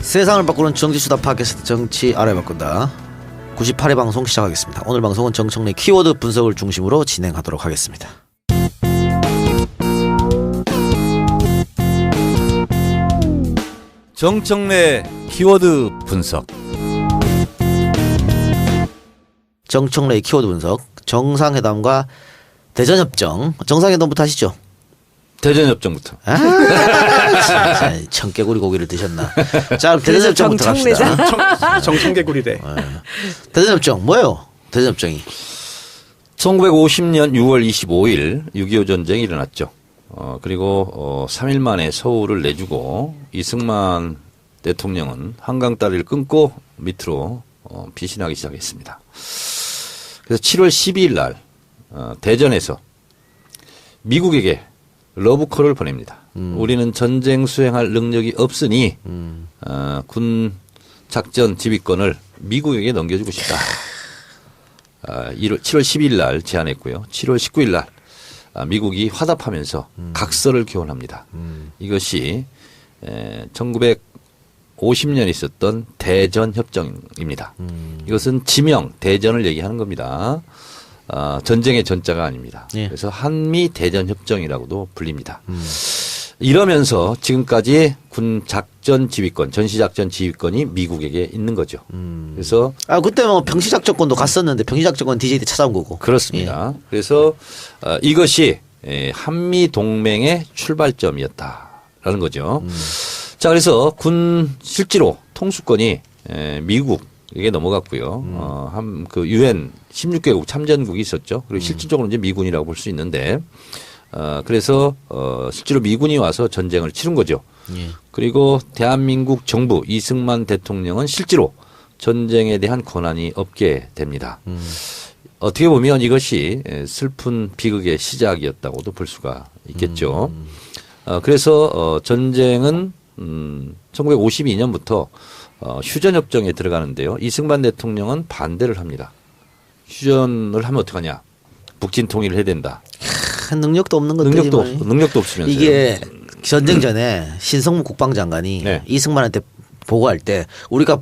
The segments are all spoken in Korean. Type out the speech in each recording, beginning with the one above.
세상을 바꾸는 정치수다 팟캐스트 정치 알아야 바꾼다 98회 방송 시작하겠습니다. 오늘 방송은 정청래 키워드 분석을 중심으로 진행하도록 하겠습니다. 정청래 키워드 분석. 정청래 키워드 분석. 정상회담과 대전협정. 정상회담부터 하시죠. 대전협정부터. 진짜 청개구리 고기를 드셨나. 자, 대전협정부터 갑시다. 정청개구리래. 대전협정 뭐예요? 대전협정이 1950년 6월 25일 6.25 전쟁이 일어났죠. 그리고 3일 만에 서울을 내주고 이승만 대통령은 한강 다리를 끊고 밑으로 피신하기 시작했습니다. 그래서 7월 12일 날 대전에서 미국에게 러브콜을 보냅니다. 우리는 전쟁 수행할 능력이 없으니 군 작전 지휘권을 미국에게 넘겨주고 싶다. 7월 12일 날 제안했고요. 7월 19일 날 미국이 화답하면서 각서를 교환합니다. 이것이 1950년에 있었던 대전협정입니다. 이것은 지명, 대전을 얘기하는 겁니다. 전쟁의 전자가 아닙니다. 예. 그래서 한미 대전협정이라고도 불립니다. 이러면서 지금까지 군 작전 지휘권, 전시작전 지휘권이 미국에게 있는 거죠. 그래서 그때 뭐 병시작전권도 갔었는데 병시작전권 DJ 때 찾아온 거고. 그렇습니다. 그래서 이것이 한미 동맹의 출발점이었다라는 거죠. 자, 그래서 군 실제로 통수권이 미국에게 넘어갔고요. 그 유엔 16개국 참전국이 있었죠. 그리고 실질적으로 이제 미군이라고 볼 수 있는데, 그래서 실제로 미군이 와서 전쟁을 치른 거죠. 예. 그리고 대한민국 정부 이승만 대통령은 실제로 전쟁에 대한 권한이 없게 됩니다. 어떻게 보면 이것이 슬픈 비극의 시작이었다고도 볼 수가 있겠죠. 그래서 전쟁은 1952년부터 휴전협정에 들어가는데요. 이승만 대통령은 반대를 합니다. 휴전을 하면 어떡하냐. 북진 통일을 해야 된다. 능력도 없는 것들이 능력도 없으면서 이게 전쟁 전에 신성무 국방장관이 네. 이승만한테 보고할 때 우리가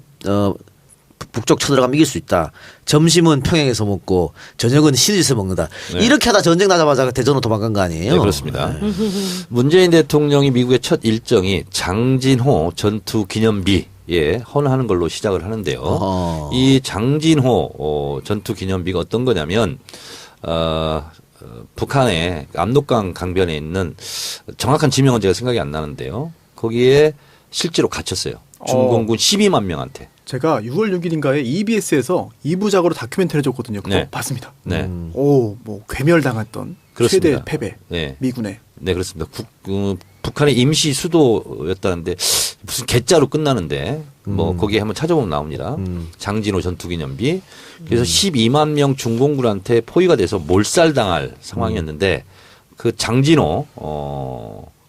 북쪽 쳐들어가면 이길 수 있다. 점심은 평양에서 먹고 저녁은 시리즈에서 먹는다. 네. 이렇게 하다 전쟁 나자마자 대전으로 도망간 거 아니에요? 네, 그렇습니다. 문재인 대통령이 미국의 첫 일정이 장진호 전투 기념비에 헌하는 걸로 시작을 하는데요. 이 장진호 전투 기념비가 어떤 거냐면 북한의 압록강 강변에 있는 정확한 지명은 제가 생각이 안 나는데요. 거기에 실제로 갇혔어요. 중공군 12만 명한테. 제가 6월 6일인가에 EBS에서 2부작으로 다큐멘터리 해줬거든요. 그거 네. 봤습니다. 네. 뭐 괴멸당했던 그렇습니다. 최대 패배 네. 미군의. 네, 그렇습니다. 북한의 임시 수도였다는데 무슨 개자로 끝나는데 뭐 거기에 한번 찾아보면 나옵니다. 장진호 전투기념비. 그래서 12만 명 중공군한테 포위가 돼서 몰살당할 상황이었는데 그 장진호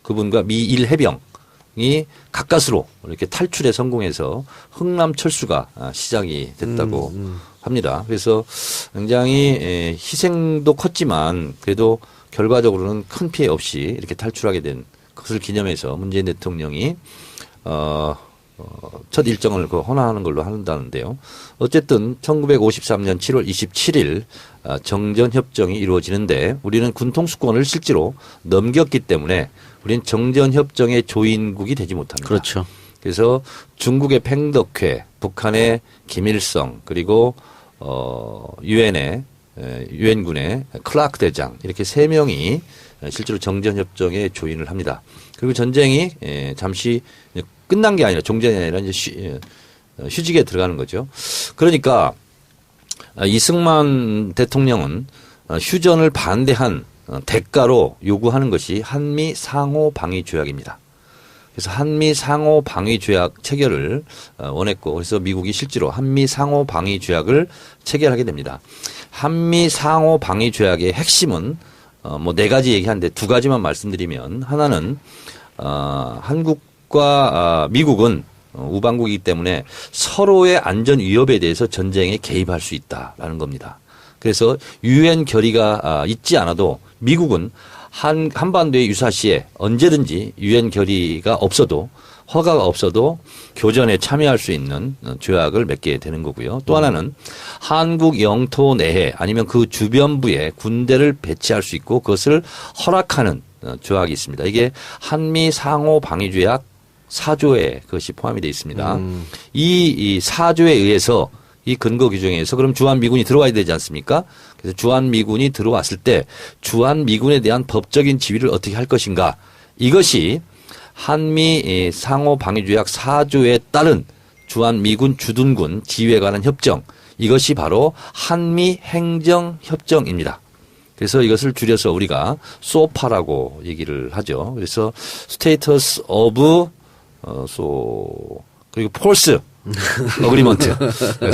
그분과 미 1해병이 가까스로 이렇게 탈출에 성공해서 흥남 철수가 시작이 됐다고 합니다. 그래서 굉장히 희생도 컸지만 그래도 결과적으로는 큰 피해 없이 이렇게 탈출하게 된 것을 기념해서 문재인 대통령이 첫 일정을 헌화하는 걸로 한다는데요. 어쨌든 1953년 7월 27일 정전협정이 이루어지는데 우리는 군통수권을 실제로 넘겼기 때문에 우리는 정전협정의 조인국이 되지 못합니다. 그렇죠. 그래서 중국의 팽덕회, 북한의 김일성, 그리고 유엔군의 클라크 대장 이렇게 세 명이 실제로 정전협정에 조인을 합니다. 그리고 전쟁이 잠시 끝난 게 아니라 종전이 아니라 이제 휴직에 들어가는 거죠. 그러니까 이승만 대통령은 휴전을 반대한 대가로 요구하는 것이 한미 상호 방위 조약입니다. 그래서 한미 상호 방위 조약 체결을 원했고 그래서 미국이 실제로 한미 상호 방위 조약을 체결하게 됩니다. 한미 상호 방위 조약의 핵심은 뭐 네 가지 얘기하는데 두 가지만 말씀드리면 하나는 한국과 미국은 우방국이기 때문에 서로의 안전 위협에 대해서 전쟁에 개입할 수 있다라는 겁니다. 그래서 유엔 결의가 있지 않아도 미국은 한반도의 유사시에 언제든지 유엔 결의가 없어도 허가가 없어도 교전에 참여할 수 있는 조약을 맺게 되는 거고요. 또 하나는 한국 영토 내에 아니면 그 주변부에 군대를 배치할 수 있고 그것을 허락하는 조약이 있습니다. 이게 한미 상호 방위 조약 4조에 그것이 포함이 되어 있습니다. 이 4조에 의해서 이 근거 규정에 의해서 그럼 주한미군이 들어와야 되지 않습니까? 그래서 주한미군이 들어왔을 때 주한미군에 대한 법적인 지위를 어떻게 할 것인가. 이것이 한미 상호 방위조약 4조에 따른 주한미군 주둔군 지휘에 관한 협정. 이것이 바로 한미 행정협정입니다. 그래서 이것을 줄여서 우리가 소파라고 얘기를 하죠. 그래서 스테이터스 오브 그리고 폴스 어그리먼트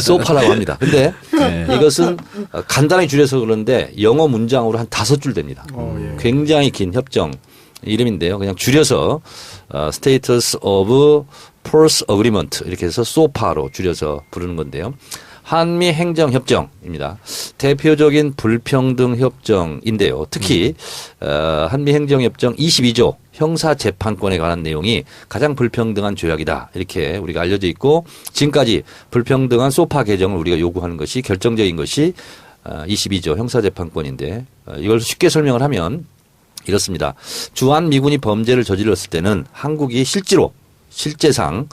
소파라고 합니다. 근데 이것은 간단하게 줄여서 그런데 영어 문장으로 한 5줄 됩니다. 굉장히 긴 협정 이름인데요. 그냥 줄여서 Status of Force Agreement 이렇게 해서 소파로 줄여서 부르는 건데요. 한미 행정협정입니다. 대표적인 불평등 협정인데요. 특히 한미 행정협정 22조 형사재판권에 관한 내용이 가장 불평등한 조약이다. 이렇게 우리가 알려져 있고 지금까지 불평등한 소파 개정을 우리가 요구하는 것이 결정적인 것이 22조 형사재판권인데 이걸 쉽게 설명을 하면 이렇습니다. 주한미군이 범죄를 저질렀을 때는 한국이 실제상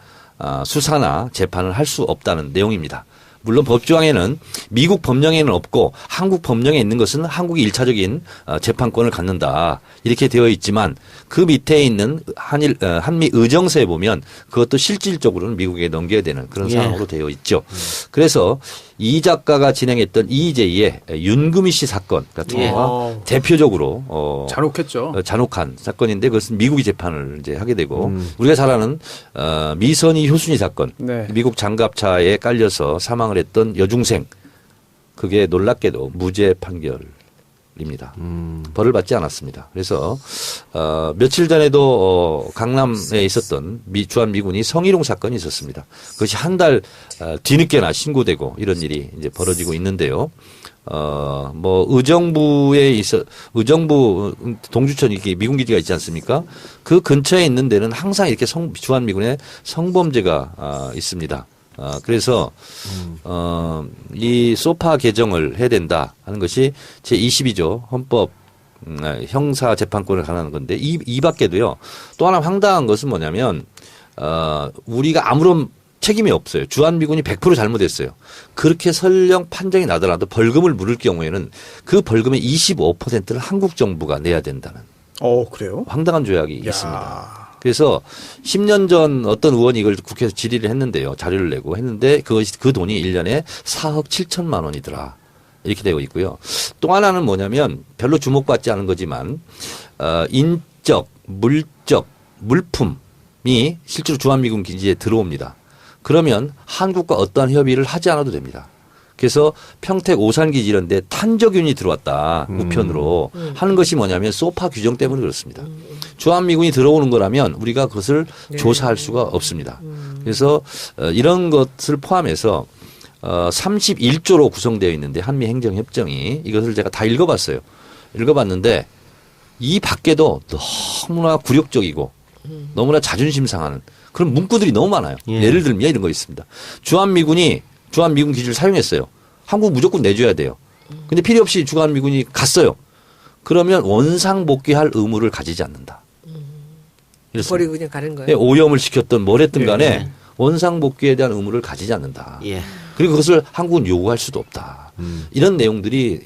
수사나 재판을 할 수 없다는 내용입니다. 물론 법조항에는 미국 법령에는 없고 한국 법령에 있는 것은 한국이 1차적인 재판권을 갖는다. 이렇게 되어 있지만 그 밑에 있는 한미 의정서에 보면 그것도 실질적으로는 미국에 넘겨야 되는 그런 상황으로 되어 있죠. 그래서 이 작가가 진행했던 이재희의 윤금희 씨 사건 같은 경우가 대표적으로 잔혹했죠. 잔혹한 사건인데 그것은 미국이 재판을 이제 하게 되고 우리가 잘 아는 미선희 효순이 사건, 네. 미국 장갑차에 깔려서 사망을 했던 여중생, 그게 놀랍게도 무죄 판결입니다. 벌을 받지 않았습니다. 그래서 며칠 전에도 강남에 있었던 주한미군이 성희롱 사건이 있었습니다. 그것이 한 달 뒤늦게나 신고되고 이런 일이 이제 벌어지고 있는데요. 의정부 동주천 이렇게 미군 기지가 있지 않습니까? 그 근처에 있는 데는 항상 이렇게 주한미군의 성범죄가 있습니다. 그래서 이 소파 개정을 해야 된다 하는 것이 제22조 헌법 형사재판권을 관한 건데 이 밖에도요. 또 하나 황당한 것은 뭐냐면 우리가 아무런 책임이 없어요. 주한미군이 100% 잘못했어요. 그렇게 설령 판정이 나더라도 벌금을 물을 경우에는 그 벌금의 25%를 한국 정부가 내야 된다는. 그래요? 황당한 조약이 있습니다. 그래서 10년 전 어떤 의원이 이걸 국회에서 질의를 했는데요. 자료를 내고 했는데 그 돈이 1년에 4억 7천만 원이더라. 이렇게 되고 있고요. 또 하나는 뭐냐면 별로 주목받지 않은 거지만 인적, 물적, 물품이 실제로 주한미군 기지에 들어옵니다. 그러면 한국과 어떠한 협의를 하지 않아도 됩니다. 그래서 평택 오산기지 이런 데 탄저균이 들어왔다. 우편으로 하는 것이 뭐냐면 소파 규정 때문에 그렇습니다. 주한미군이 들어오는 거라면 우리가 그것을 조사할 수가 없습니다. 그래서 이런 것을 포함해서 31조로 구성되어 있는데 한미 행정협정이 이것을 제가 다 읽어봤어요. 읽어봤는데 이 밖에도 너무나 굴욕적이고 너무나 자존심 상하는 그런 문구들이 너무 많아요. 예를 들면 이런 거 있습니다. 주한미군 기지를 사용했어요. 한국 무조건 내줘야 돼요. 근데 필요 없이 주한미군이 갔어요. 그러면 원상복귀할 의무를 가지지 않는다. 버리고 그냥 가는 거예요. 오염을 시켰던 뭘 했든 간에 원상복귀에 대한 의무를 가지지 않는다. 그리고 그것을 한국은 요구할 수도 없다. 이런 내용들이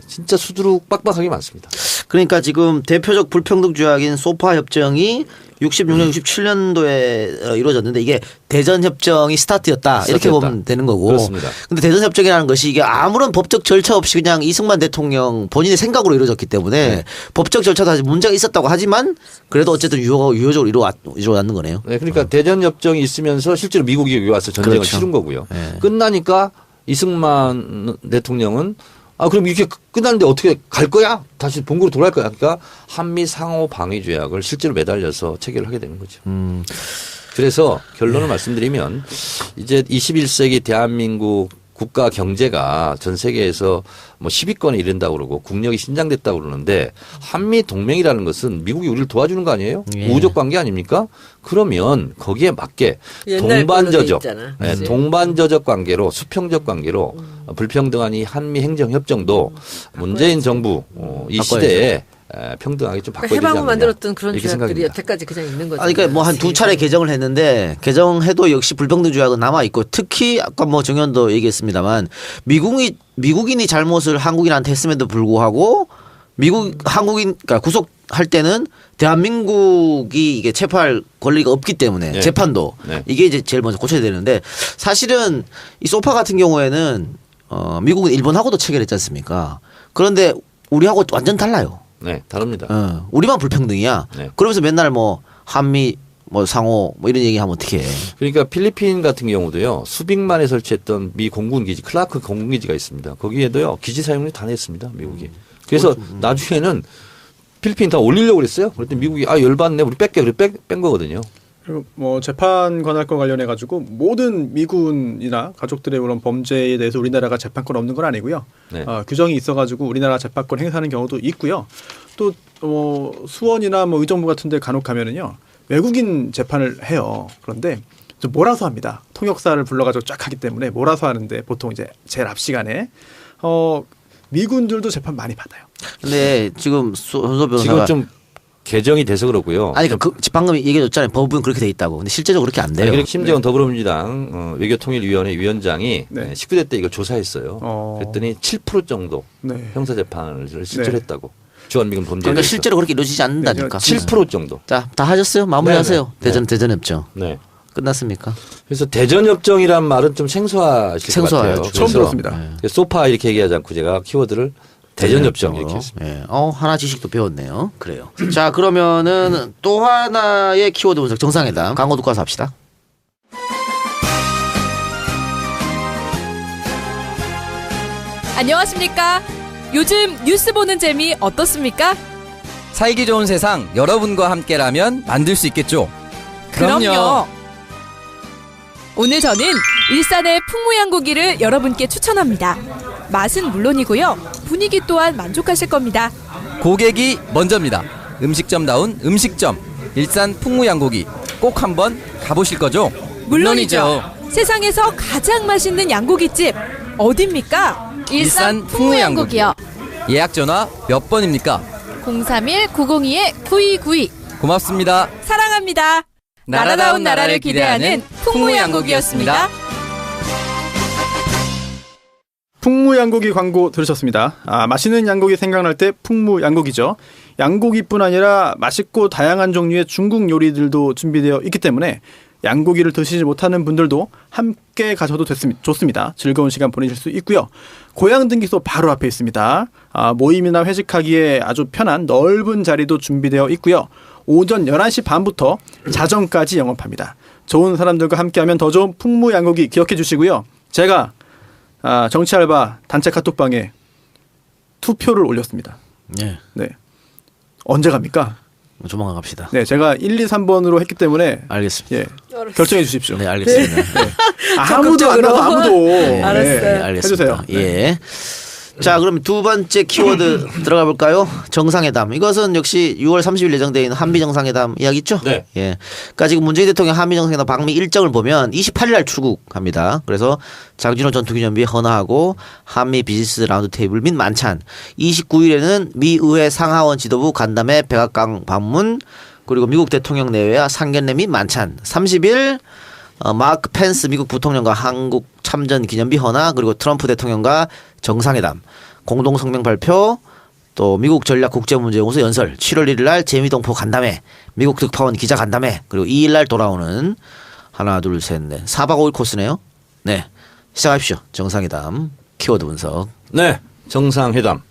진짜 수두룩 빡빡하게 많습니다. 그러니까 지금 대표적 불평등 조약인 소파 협정이 66년, 67년도에 이루어졌는데 이게 대전 협정이 스타트였다. 이렇게 보면 되는 거고. 그렇습니다. 근데 대전 협정이라는 것이 이게 아무런 법적 절차 없이 그냥 이승만 대통령 본인의 생각으로 이루어졌기 때문에 법적 절차도 사실 문제가 있었다고 하지만 그래도 어쨌든 유효적으로 이루어졌는 거네요. 네, 그러니까 대전 협정이 있으면서 실제로 미국이 여기 와서 전쟁을 치른 거고요. 끝나니까 이승만 대통령은 그럼 이렇게 끝났는데 어떻게 갈 거야? 다시 본국으로 돌아갈 거야? 그러니까 한미 상호 방위 조약을 실제로 매달려서 체결을 하게 되는 거죠. 그래서 결론을 말씀드리면 이제 21세기 대한민국 국가 경제가 전 세계에서 뭐 10위권에 이른다고 그러고 국력이 신장됐다고 그러는데 한미 동맹이라는 것은 미국이 우리를 도와주는 거 아니에요? 예. 우호적 관계 아닙니까? 그러면 거기에 맞게 옛날 동반저적, 걸로 돼 있잖아. 네, 그치? 동반저적 관계로 수평적 관계로 불평등한 이 한미 행정협정도 문재인 정부 이 바꿔야죠. 시대에 평등하게 좀 그러니까 바꿔야 되지 해방을 않느냐. 만들었던 그런 이렇게 조약들이 생각합니다. 여태까지 그냥 있는 거죠. 아니, 그러니까 뭐 한 두 차례 개정을 했는데 개정해도 역시 불평등 조약은 남아 있고 특히 아까 뭐 정현도 얘기했습니다만 미국인이 잘못을 한국인한테 했음에도 불구하고 한국인 그러니까 구속할 때는 대한민국이 이게 체포할 권리가 없기 때문에 네. 재판도 네. 이게 이제 제일 먼저 고쳐야 되는데 사실은 이 소파 같은 경우에는 미국은 일본하고도 체결했지 않습니까? 그런데 우리하고 완전 달라요. 네, 다릅니다. 우리만 불평등이야. 네. 그러면서 맨날 뭐 한미 뭐 상호 뭐 이런 얘기하면 어떻게 해? 그러니까 필리핀 같은 경우도요. 수빅만에 설치했던 미 공군 기지 클라크 공군 기지가 있습니다. 거기에도요. 기지 사용률이 다 냈습니다. 미국이. 그래서 나중에는 필리핀 다 올리려고 그랬어요. 그랬더니 미국이 열받네. 우리 뺄게. 그래 뺀 거거든요. 그리고 뭐 재판 권할과 관련해 가지고 모든 미군이나 가족들의 그런 범죄에 대해서 우리나라가 재판권 없는 건 아니고요. 네. 규정이 있어가지고 우리나라 재판권 행사하는 경우도 있고요. 또 수원이나 뭐 의정부 같은데 간혹 가면은요 외국인 재판을 해요. 그런데 좀 몰아서 합니다. 통역사를 불러가지고 쫙 하기 때문에 몰아서 하는데 보통 이제 제일 앞 시간에 미군들도 재판 많이 받아요. 근데 지금 손소 변호사가 지금 좀 개정이 돼서 그렇고요. 아니 방금 얘기해줬잖아요. 법은 그렇게 돼 있다고. 근데 실제적으로 그렇게 안 돼요. 그리고 심재원 더불어민주당 외교통일위원회 위원장이 네. 19대 때 이걸 조사했어요. 그랬더니 7% 정도 네. 형사재판을 실제로 네. 했다고. 주한미군 범죄에 그러니까 대해서. 실제로 그렇게 이루어지지 않는다니까. 7% 정도. 자, 다 하셨어요? 마무리하세요. 네, 네. 대전협정 네. 끝났습니까? 그래서 대전협정이란 말은 좀 생소하실 것 같아요. 생소해요. 처음 들었습니다. 네. 소파 이렇게 얘기하지 않고 제가 키워드를 대전협정 이렇게 했습니다. 예. 하나 지식도 배웠네요. 그래요. 자, 그러면은 또 하나의 키워드 분석 정상회담 광고 듣고 와서 합시다. 안녕하십니까? 요즘 뉴스 보는 재미 어떻습니까? 살기 좋은 세상 여러분과 함께라면 만들 수 있겠죠. 그럼요. 오늘 저는 일산의 풍무양고기를 여러분께 추천합니다. 맛은 물론이고요. 분위기 또한 만족하실 겁니다. 고객이 먼저입니다. 음식점다운 음식점 일산 풍무양고기 꼭 한번 가보실 거죠? 물론이죠. 세상에서 가장 맛있는 양고기집 어딥니까? 일산 풍무양고기요. 예약 전화 몇 번입니까? 031-902-9292. 고맙습니다. 사랑합니다. 나라다운 나라를 기대하는 풍무양고기였습니다. 풍무양고기 광고 들으셨습니다. 맛있는 양고기 생각날 때 풍무양고기죠. 양고기뿐 아니라 맛있고 다양한 종류의 중국 요리들도 준비되어 있기 때문에 양고기를 드시지 못하는 분들도 함께 가셔도 좋습니다. 즐거운 시간 보내실 수 있고요. 고향 등기소 바로 앞에 있습니다. 모임이나 회식하기에 아주 편한 넓은 자리도 준비되어 있고요. 오전 11시 반부터 자정까지 영업합니다. 좋은 사람들과 함께하면 더 좋은 풍무양고기 기억해 주시고요. 제가 정치알바 단체 카톡방에 투표를 올렸습니다. 네. 네. 언제 갑니까? 조만간 갑시다. 네, 제가 1, 2, 3번으로 했기 때문에 알겠습니다. 예, 결정해 주십시오. 네, 알겠습니다. 네. 아무도 안 나도 아무도. 알았어요. 네, 알겠습니다. 해주세요. 예. 자, 그럼 두 번째 키워드 들어가 볼까요? 정상회담. 이것은 역시 6월 30일 예정되어 있는 한미 정상회담 이야기 있죠? 네. 예. 그러니까 지금 문재인 대통령 한미 정상회담 방미 일정을 보면 28일 날 출국합니다. 그래서 장진호 전투기념비 헌화하고 한미 비즈니스 라운드 테이블 및 만찬. 29일에는 미 의회 상하원 지도부 간담회 백악관 방문 그리고 미국 대통령 내외와 상견례 및 만찬. 30일 마크 펜스 미국 부통령과 한국 참전 기념비 헌화 그리고 트럼프 대통령과 정상회담 공동성명 발표 또 미국 전략 국제문제연구소 연설 7월 1일 날 재미동포 간담회 미국 특파원 기자 간담회 그리고 2일 날 돌아오는 하나 둘 셋 넷 4박 5일 코스네요. 네, 시작하십시오. 정상회담 키워드 분석. 네, 정상회담.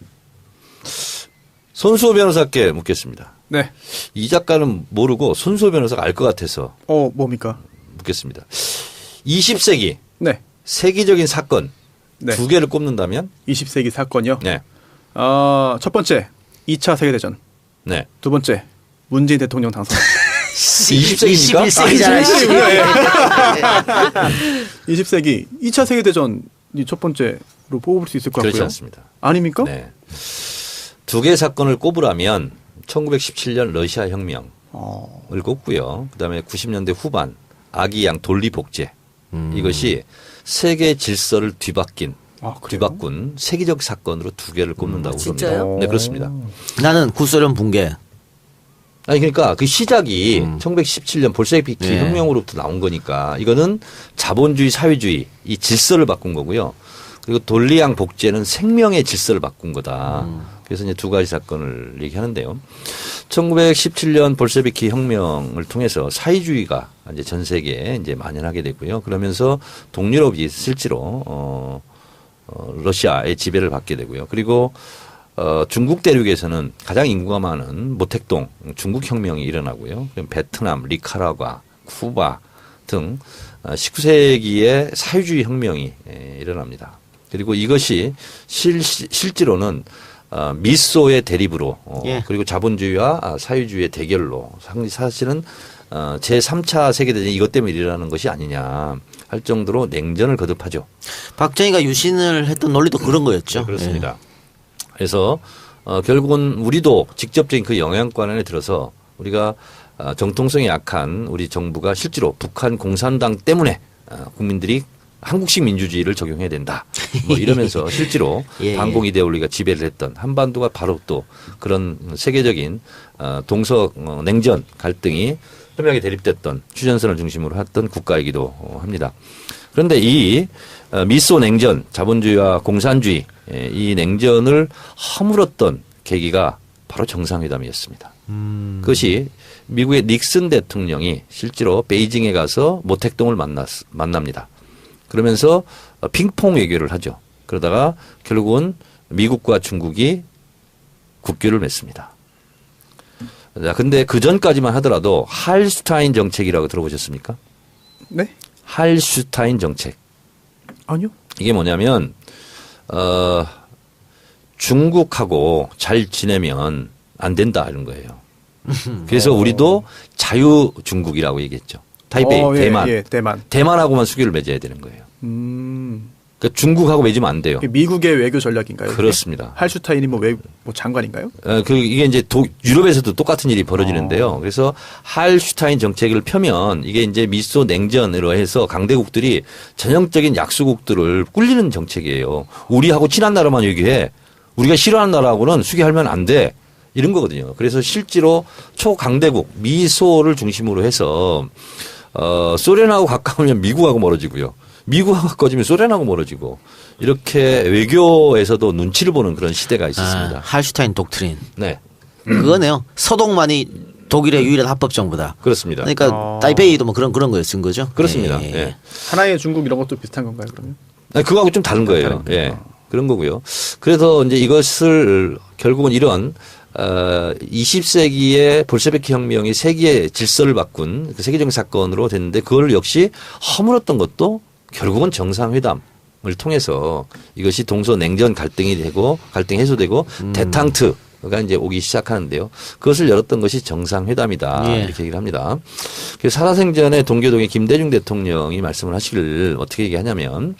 손수호 변호사께 묻겠습니다. 네. 이 작가는 모르고 손수호 변호사가 알 것 같아서 뭡니까? 묻겠습니다. 20세기 네. 세계적인 사건 네. 두 개를 꼽는다면? 20세기 사건이요. 네. 첫 번째 2차 세계대전. 네. 두 번째 문재인 대통령 당선. 20세기입니까? 21세기잖아요. 20세기 2차 세계대전 첫 번째로 뽑을 수 있을 것 같고요. 그렇지 않습니다. 아닙니까? 네. 두 개의 사건을 꼽으라면 1917년 러시아 혁명을 꼽고요. 그다음에 90년대 후반 아기 양 돌리 복제 이것이 세계 질서를 뒤바꾼 세계적 사건으로 두 개를 꼽는다고 진짜요? 그럽니다. 네, 그렇습니다. 나는 구소련 붕괴. 아니 그러니까 그 시작이 1917년 볼셰비키 네. 혁명으로부터 나온 거니까 이거는 자본주의 사회주의 이 질서를 바꾼 거고요. 그리고 돌리양 복제는 생명의 질서를 바꾼 거다. 그래서 이제 두 가지 사건을 얘기하는데요. 1917년 볼셰비키 혁명을 통해서 사회주의가 이제 전 세계에 이제 만연하게 되고요. 그러면서 동유럽이 실제로 러시아의 지배를 받게 되고요. 그리고 중국 대륙에서는 가장 인구가 많은 모택동 중국 혁명이 일어나고요. 그럼 베트남, 니카라과, 쿠바 등 19세기의 사회주의 혁명이 일어납니다. 그리고 이것이 실제로는 미소의 대립으로 그리고 자본주의와 사회주의의 대결로 사실은 제3차 세계대전이 이것 때문에 일어나는 것이 아니냐 할 정도로 냉전을 거듭하죠. 박정희가 유신을 했던 논리도 그런 거였죠. 네, 그렇습니다. 그래서 결국은 우리도 직접적인 그 영향권 안에 들어서 우리가 정통성이 약한 우리 정부가 실제로 북한 공산당 때문에 국민들이 한국식 민주주의를 적용해야 된다. 뭐 이러면서 실제로 예. 반공 이데올로기가 지배를 했던 한반도가 바로 또 그런 세계적인 동서 냉전 갈등이 험하게 대립됐던 휴전선을 중심으로 했던 국가이기도 합니다. 그런데 이 미소 냉전, 자본주의와 공산주의 이 냉전을 허물었던 계기가 바로 정상회담이었습니다. 그것이 미국의 닉슨 대통령이 실제로 베이징에 가서 모택동을 만납니다. 그러면서 핑퐁 외교를 하죠. 그러다가 결국은 미국과 중국이 국교를 맺습니다. 근데 그 전까지만 하더라도 할슈타인 정책이라고 들어보셨습니까? 네? 할슈타인 정책. 아니요. 이게 뭐냐면 중국하고 잘 지내면 안 된다 이런 거예요. 그래서 우리도 자유 중국이라고 얘기했죠. 타이베이, 예, 대만. 예, 대만. 대만하고만 수교를 맺어야 되는 거예요. 그러니까 중국하고 맺으면 안 돼요. 미국의 외교 전략인가요? 그렇습니다. 할슈타인이 뭐 장관인가요? 이게 이제 유럽에서도 똑같은 일이 벌어지는데요. 그래서 할슈타인 정책을 펴면 이게 이제 미소 냉전으로 해서 강대국들이 전형적인 약소국들을 꿀리는 정책이에요. 우리하고 친한 나라만 얘기해. 우리가 싫어하는 나라하고는 수교하면 안 돼. 이런 거거든요. 그래서 실제로 초강대국 미소를 중심으로 해서 소련하고 가까우면 미국하고 멀어지고요. 미국하고 가까워지면 소련하고 멀어지고 이렇게 외교에서도 눈치를 보는 그런 시대가 있었습니다. 할슈타인 독트린. 네. 그거네요. 서독만이 독일의 유일한 합법 정부다. 그렇습니다. 그러니까 타이베이도 뭐 그런 거였은 거죠. 그렇습니다. 예. 예. 하나의 중국 이런 것도 비슷한 건가요, 그러면? 아니, 그거하고 좀 다른 거예요. 예. 그런 거고요. 그래서 이제 이것을 결국은 이런 20세기의 볼셰비키 혁명이 세계의 질서를 바꾼 그 세계적인 사건으로 됐는데 그걸 역시 허물었던 것도 결국은 정상회담을 통해서 이것이 동서 냉전 갈등이 되고 갈등 해소되고 대탕트가 이제 오기 시작하는데요. 그것을 열었던 것이 정상회담이다. 예. 이렇게 얘기를 합니다. 그래서 사사생전에 동교동의 김대중 대통령이 말씀을 하시길 어떻게 얘기하냐면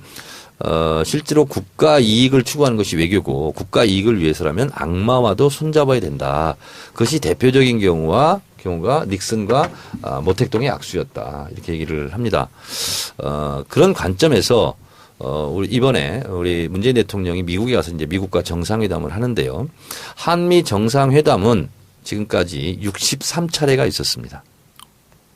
실제로 국가 이익을 추구하는 것이 외교고 국가 이익을 위해서라면 악마와도 손잡아야 된다. 그것이 대표적인 경우가 닉슨과 모택동의 악수였다. 이렇게 얘기를 합니다. 그런 관점에서 우리 이번에 우리 문재인 대통령이 미국에 가서 이제 미국과 정상회담을 하는데요. 한미 정상회담은 지금까지 63차례가 있었습니다.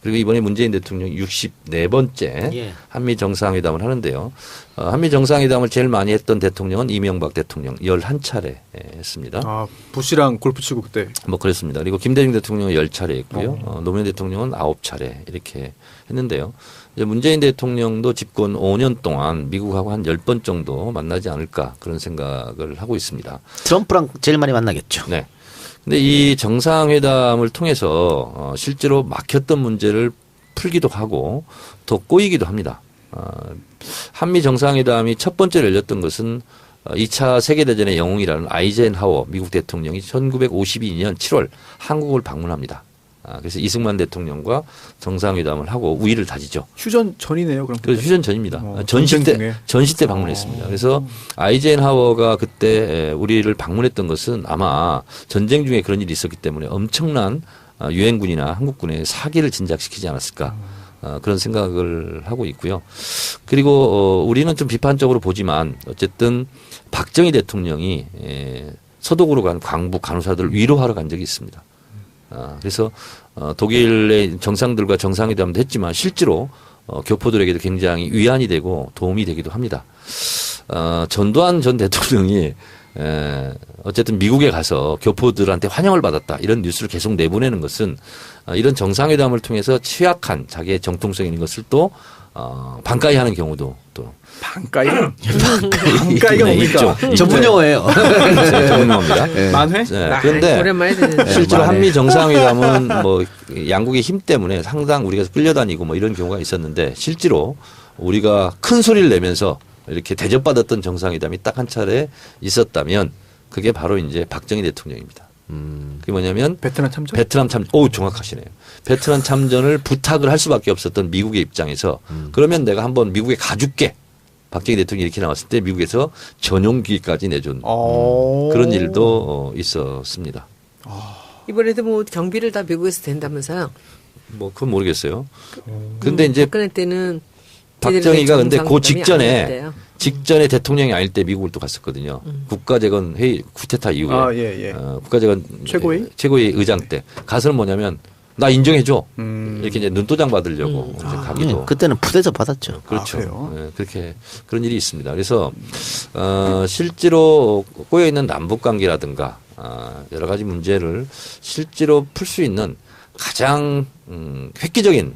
그리고 이번에 문재인 대통령이 64번째 예. 한미 정상회담을 하는데요. 한미 정상회담을 제일 많이 했던 대통령은 이명박 대통령 11차례 했습니다. 아, 부시랑 골프 치고 그때. 뭐 그렇습니다. 그리고 김대중 대통령은 10차례 했고요. 노무현 대통령은 9차례 이렇게 했는데요. 이제 문재인 대통령도 집권 5년 동안 미국하고 한 10번 정도 만나지 않을까 그런 생각을 하고 있습니다. 트럼프랑 제일 많이 만나겠죠. 네. 근데 이 정상회담을 통해서 실제로 막혔던 문제를 풀기도 하고 더 꼬이기도 합니다. 한미 정상회담이 첫 번째로 열렸던 것은 2차 세계대전의 영웅이라는 아이젠하워 미국 대통령이 1952년 7월 한국을 방문합니다. 그래서 이승만 대통령과 정상회담을 하고 우위를 다지죠. 휴전 전이네요. 그럼. 그래서 휴전 전입니다. 전쟁 중에. 전시 때 방문했습니다. 그래서 아이젠하워가 그때 우리를 방문했던 것은 아마 전쟁 중에 그런 일이 있었기 때문에 엄청난 유엔군이나 한국군의 사기를 진작시키지 않았을까. 그런 생각을 하고 있고요. 그리고 우리는 좀 비판적으로 보지만 어쨌든 박정희 대통령이 서독으로 간 광부 간호사들을 위로하러 간 적이 있습니다. 그래서 독일의 정상들과 정상회담도 했지만 실제로 교포들에게도 굉장히 위안이 되고 도움이 되기도 합니다. 전두환 전 대통령이 어쨌든 미국에 가서 교포들한테 환영을 받았다 이런 뉴스를 계속 내보내는 것은 이런 정상회담을 통해서 취약한 자기의 정통성 있는 것을 또 반가이 하는 경우도 또 반가이? 반가이가 뭡니까? 전문 용어예요. 전문 용어입니다. 만회? 그런데 오랜만에 듣는데. 실제로 한미 정상회담은 뭐 양국의 힘 때문에 상당 우리가 끌려다니고 뭐 이런 경우가 있었는데 실제로 우리가 큰 소리를 내면서 이렇게 대접받았던 정상회담이 딱 한 차례 있었다면 그게 바로 이제 박정희 대통령입니다. 그게 뭐냐면 베트남 참전. 베트남 참전. 오, 정확하시네요. 베트남 참전을 부탁을 할 수밖에 없었던 미국의 입장에서 그러면 내가 한번 미국에 가줄게. 박정희 대통령이 이렇게 나왔을 때 미국에서 전용기까지 내준 그런 일도 있었습니다. 이번에도 뭐 경비를 다 미국에서 된다면서요? 뭐 그건 모르겠어요. 근데 이제 박근혜 때는 박정희가 근데 그 정상회담이 안 직전에 대통령이 아닐 때 미국을 또 갔었거든요. 국가재건 회의 쿠데타 이후에 예. 국가재건 최고위 의장 때 가서는 뭐냐면 나 인정해줘 이렇게 이제 눈도장 받으려고 이제 가기도. 그때는 푸대접 받았죠. 그렇죠. 네, 그렇게 그런 일이 있습니다. 그래서 실제로 꼬여 있는 남북 관계라든가 여러 가지 문제를 실제로 풀 수 있는 가장 획기적인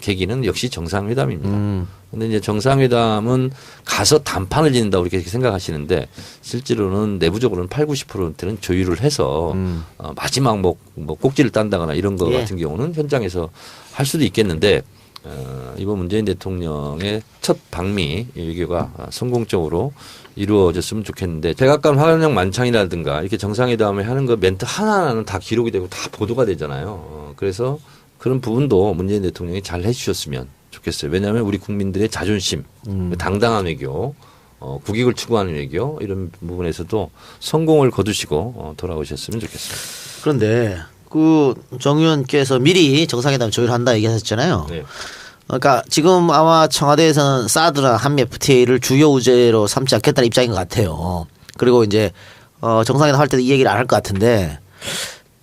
계기는 역시 정상회담입니다. 그런데 이제 정상회담은 가서 단판을 짓는다 이렇게 생각하시는데 실제로는 내부적으로는 80-90%는 조율을 해서 마지막 뭐 꼭지를 딴다거나 이런 거 같은 경우는 현장에서 할 수도 있겠는데 이번 문재인 대통령의 첫 방미 외교가 성공적으로 이루어졌으면 좋겠는데 백악관 화력 만찬이라든가 이렇게 정상회담을 하는 거 멘트 하나하나는 다 기록이 되고 다 보도가 되잖아요. 그래서 그런 부분도 문재인 대통령이 잘 해주셨으면 좋겠어요. 왜냐하면 우리 국민들의 자존심, 당당한 외교, 국익을 추구하는 외교 이런 부분에서도 성공을 거두시고 돌아오셨으면 좋겠습니다. 그런데 그 정 의원께서 미리 정상회담 조율한다 얘기하셨잖아요. 네. 그러니까 지금 아마 청와대에서는 사드나 한미 FTA를 주요 우제로 삼지 않겠다는 입장인 것 같아요. 그리고 이제 정상회담 할 때도 이 얘기를 안 할 것 같은데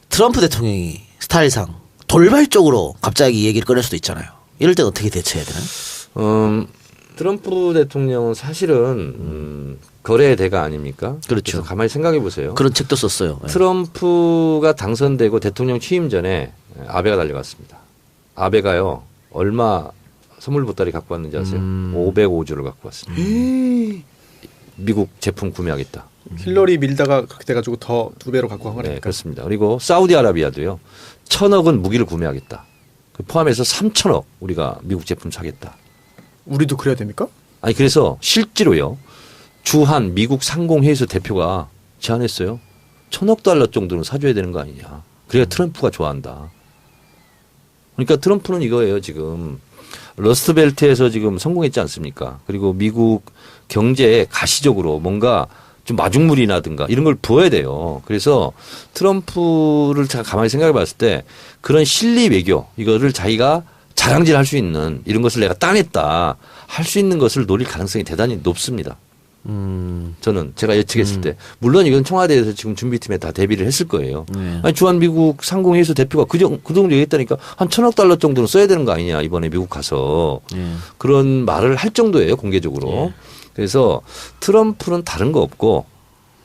트럼프 대통령이 스타일상 돌발적으로 갑자기 이 얘기를 꺼낼 수도 있잖아요. 이럴 때 어떻게 대처해야 되나요? 트럼프 대통령은 사실은 거래의 대가 아닙니까? 그렇죠. 그래서 가만히 생각해 보세요. 그런 책도 썼어요. 트럼프가 당선되고 대통령 취임 전에 아베가 달려갔습니다. 아베가요. 얼마 선물 보따리 갖고 왔는지 아세요? 505조를 갖고 왔습니다. 미국 제품 구매하겠다. 힐러리 밀다가 그렇게 돼가지고 더 2배로 갖고 간 거네요. 네, 그렇습니다. 그리고 사우디아라비아도요. 1,000억은 무기를 구매하겠다. 포함해서 3,000억 우리가 미국 제품 사겠다. 우리도 그래야 됩니까? 아니 그래서 실제로요. 주한 미국 상공회의소 대표가 제안했어요. 1,000억 달러 정도는 사줘야 되는 거 아니냐. 그래야 트럼프가 좋아한다. 그러니까 트럼프는 이거예요. 지금 러스트벨트에서 지금 성공했지 않습니까? 그리고 미국 경제에 가시적으로 뭔가 좀 마중물이라든가 이런 걸 부어야 돼요. 그래서 트럼프를 제가 가만히 생각해 봤을 때 그런 실리 외교 이거를 자기가 자랑질 할 수 있는 이런 것을 내가 따냈다 할 수 있는 것을 노릴 가능성이 대단히 높습니다. 저는 제가 예측했을 때 물론 이건 청와대에서 지금 준비팀에 다 대비를 했을 거예요. 아니 주한 미국 상공회의소 대표가 그 정도 얘기했다니까 한 1,000억 달러 정도는 써야 되는 거 아니냐 이번에 미국 가서 그런 말을 할 정도예요 공개적으로. 그래서 트럼프는 다른 거 없고